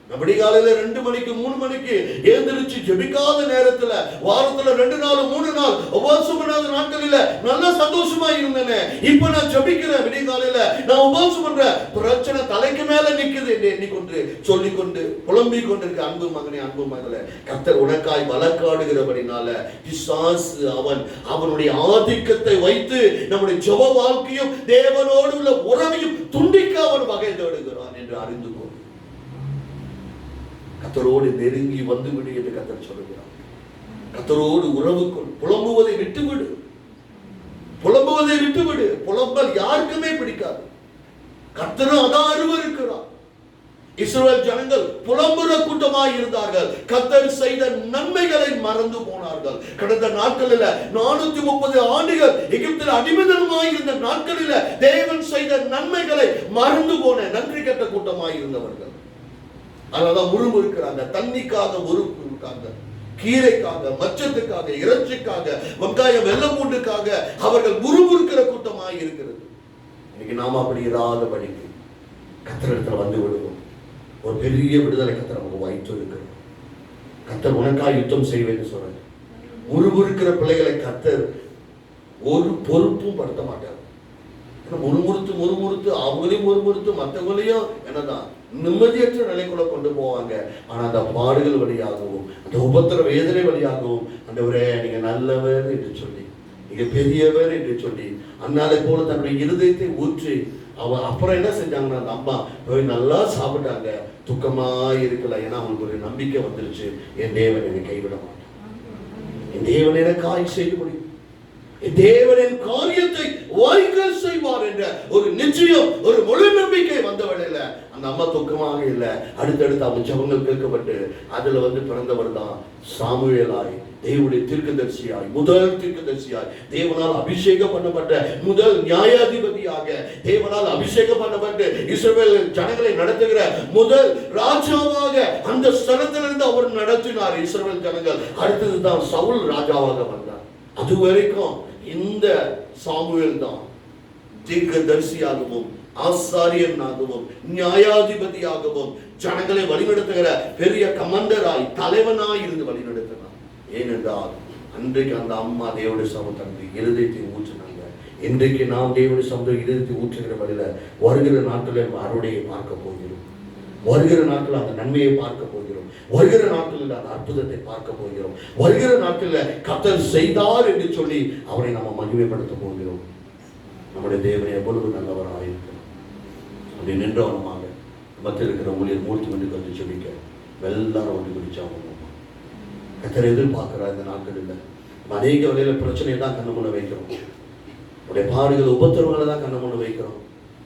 விடிகாலையில 2 மணிக்கு 3 மணிக்கு எழுந்திருச்சு ஜெபிக்காத நேரத்துல வாரத்துல 2 நாள் 3 நாள் உபவாசம் பண்ணாத நாட்களில நல்லா சந்தோஷமா இருந்தேனே, இப்ப நான் ஜெபிக்கிறேன் விடிகாலையில, நான் உபவாசம் பண்றேன், பிரச்சனை தலைக்கு மேல நிக்குது என்று எண்ணிக்கொண்டு சொல்லிக்கொண்டு புலம்பிக் கொண்டிருக்க அன்பு மகனே, அன்பு மகளே, கர்த்தர் உனக்காய் வழக்காடுகிறபடினால பிசாசு அவனுடைய ஆதிக்கத்தை வைத்து நம்முடைய ஜெப வாழ்க்கையும் தேவனோடு உள்ள உறவையும் துண்டிக்க அவன் வகை தேடுகிறான் என்று அறிந்து கொள். கர்த்தரோடு நெருங்கி வந்துவிடு என்று கர்த்தர் சொல்லுகிறார். கர்த்தரோடு உறவுக்குள் புலம்புவதை விட்டுவிடு, புலம்புவதை விட்டுவிடு. புலம்பல் யாருக்குமே பிடிக்காது. கர்த்தரும் அதான் அருவருக்கிறார். இஸ்ரவேல் ஜனங்கள் புலம்புற கூட்டமாய் இருந்தார்கள். கர்த்தர் செய்த நன்மைகளை மறந்து போனார்கள். கடந்த நாட்களில் 430 ஆண்டுகள் எகிப்தில் அடிமைத்தனமாய் இருந்த நாட்களில் தேவன் செய்த நன்மைகளை மறந்து போன நன்றி கெட்ட கூட்டமாய் இருந்தவர்கள். அதனாலதான் முறுமுறுக்கிறாங்க. தண்ணிக்காக முறுமுறுக்காங்க, கீரைக்காக, மச்சத்துக்காக, இறைச்சிக்காக, வெங்காயம் வெள்ளம் பூண்டுக்காக அவர்கள் முறுமுறுக்கிற கூட்டமாய் இருக்கிறது. இன்னைக்கு நாம அப்படி இராதபடிக்கு கர்த்தரிடத்துல வந்து விடுவோம். ஒரு பெரிய விடுதலை கர்த்தர் நமக்கு வாய்த்து இருக்கிறோம். கர்த்தர் உனக்காக யுத்தம் செய்வேன்னு சொல்றாரு. முறுமுறுக்கிற பிள்ளைகளை கர்த்தர் ஒரு பொறுப்பும் படுத்த மாட்டார். முறுமுறுத்து அவங்களையும் முறுமுறுத்து மற்றவங்களையும் என்னதான் நிம்மதியற்ற நிலைக்குள்ள கொண்டு போவாங்க. ஆனா அந்த பாடுகள் வழியாகவும் அந்த உபத்திர வேதனை வழியாகவும் ஆண்டவரே நீங்க நல்லவர் என்று சொல்லி, நீங்க பெரியவர் என்று சொல்லி அன்னாலை போல தன்னுடைய இருதயத்தை ஊற்றி அப்புறம் என்ன செஞ்சாங்கன்னா, அந்த அம்மா போய் நல்லா சாப்பிட்டாங்க, துக்கமா இருக்கல. ஏன்னா அவங்களுக்கு ஒரு நம்பிக்கை வந்துருச்சு, என் தேவன் என்னை கைவிட மாட்டான், என் தேவன் எனக்காய் செய்ய முடியும், தேவனின் காரியத்தை வாய்க்க செய்வார் என்ற ஒரு நிச்சயம், ஒரு முழு நம்பிக்கை வந்த வேளையில அந்த அம்மா துக்கமாக இல்லை. அடுத்தடுத்து அவங்க ஜெபங்கள் கேட்கப்பட்டு அதுல பிறந்தவர் தான் சாமுவேலாய் தேவனுடைய தீர்க்கதரிசியாய், முதல் தீர்க்கதரிசியாய், தேவனால் அபிஷேகம் பண்ணப்பட்ட முதல் நியாயாதிபதியாக, தேவனால் அபிஷேகம் பண்ணப்பட்டு இஸ்ரவேல் ஜனங்களை நடத்துகிற முதல் ராஜாவாக அந்த ஸ்தலத்திலிருந்து அவர் நடத்தினார் இஸ்ரவேல் ஜனங்கள். அடுத்ததுதான் சவுல் ராஜாவாக வந்தார். அது வரைக்கும் இந்த சாமுவேல் தான் தீர்க்கதரிசியாகவும் ஆசாரியனாகவும் நியாயாதிபதியாகவும் ஜனங்களை வழிநடத்துகிற பெரிய கமாண்டராய் தலைவனாய் இருந்து வழிநடத்தினார். ஏனென்றால் அன்றைக்கு அந்த அம்மா தேவனுடைய சமூகத்தை இருதயத்தை ஊற்றினாங்க. இன்றைக்கு நாம் தேவனுடைய சமூக இருதயத்தை ஊற்றுகிற வழியில வருகிற நாட்களில் அறுவடையை பார்க்க போகிறோம். வருகிற நாட்கள் அந்த நன்மையை பார்க்க போகிறோம். வருகிற நாட்களில் அந்த அற்புதத்தை பார்க்க போகிறோம். வருகிற நாட்களில் கர்த்தர் செய்தார் என்று சொல்லி அவரை நம்ம மகிமைப்படுத்த போகிறோம். நம்முடைய தேவனை எவ்வளவு நல்லவராக இருக்கிறோம். அப்படி நின்றவனமாக மத்திய இருக்கிற ஊழியர் மூர்த்தி வந்து கொஞ்சம் சொல்லிக்க எல்லாரும் ஒன்று குடிச்சாங்க. கர்த்தர் எதிர்பார்க்கிறார் இந்த நாட்களில். அநேக வகையில பிரச்சனையை தான் கண்ண முன்ன வைக்கிறோம். உடைய பாடுகள் உபத்திரவங்களை தான் கண்ண முன்ன வைக்கிறோம்.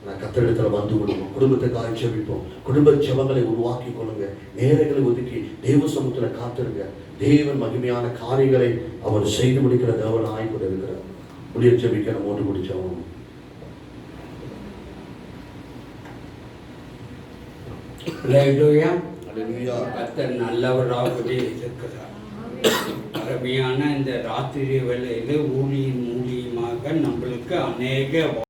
நான் கர்த்தரிடத்துல வந்து விடுவோம். குடும்பத்துக்காக ஜெபிப்போம். குடும்ப ஜெபங்களை உருவாக்கி கொள்ளுங்க. நேரங்களை ஒதுக்கி தேவ சமூகத்துல காத்திருங்க. தேவன் மகிமையான காரியங்களை அவர் செய்து முடிக்கிற தேவனாய் கூட இருக்கிறார். ஊழியர் ஜெபிக்க நம்ம ஒன்று குடிச்சோம். கர்த்தர் நல்லவராகவே இருக்கிறார். அருமையான இந்த ராத்திரி வேளையில ஊழியின் மூலியமாக நம்மளுக்கு அநேக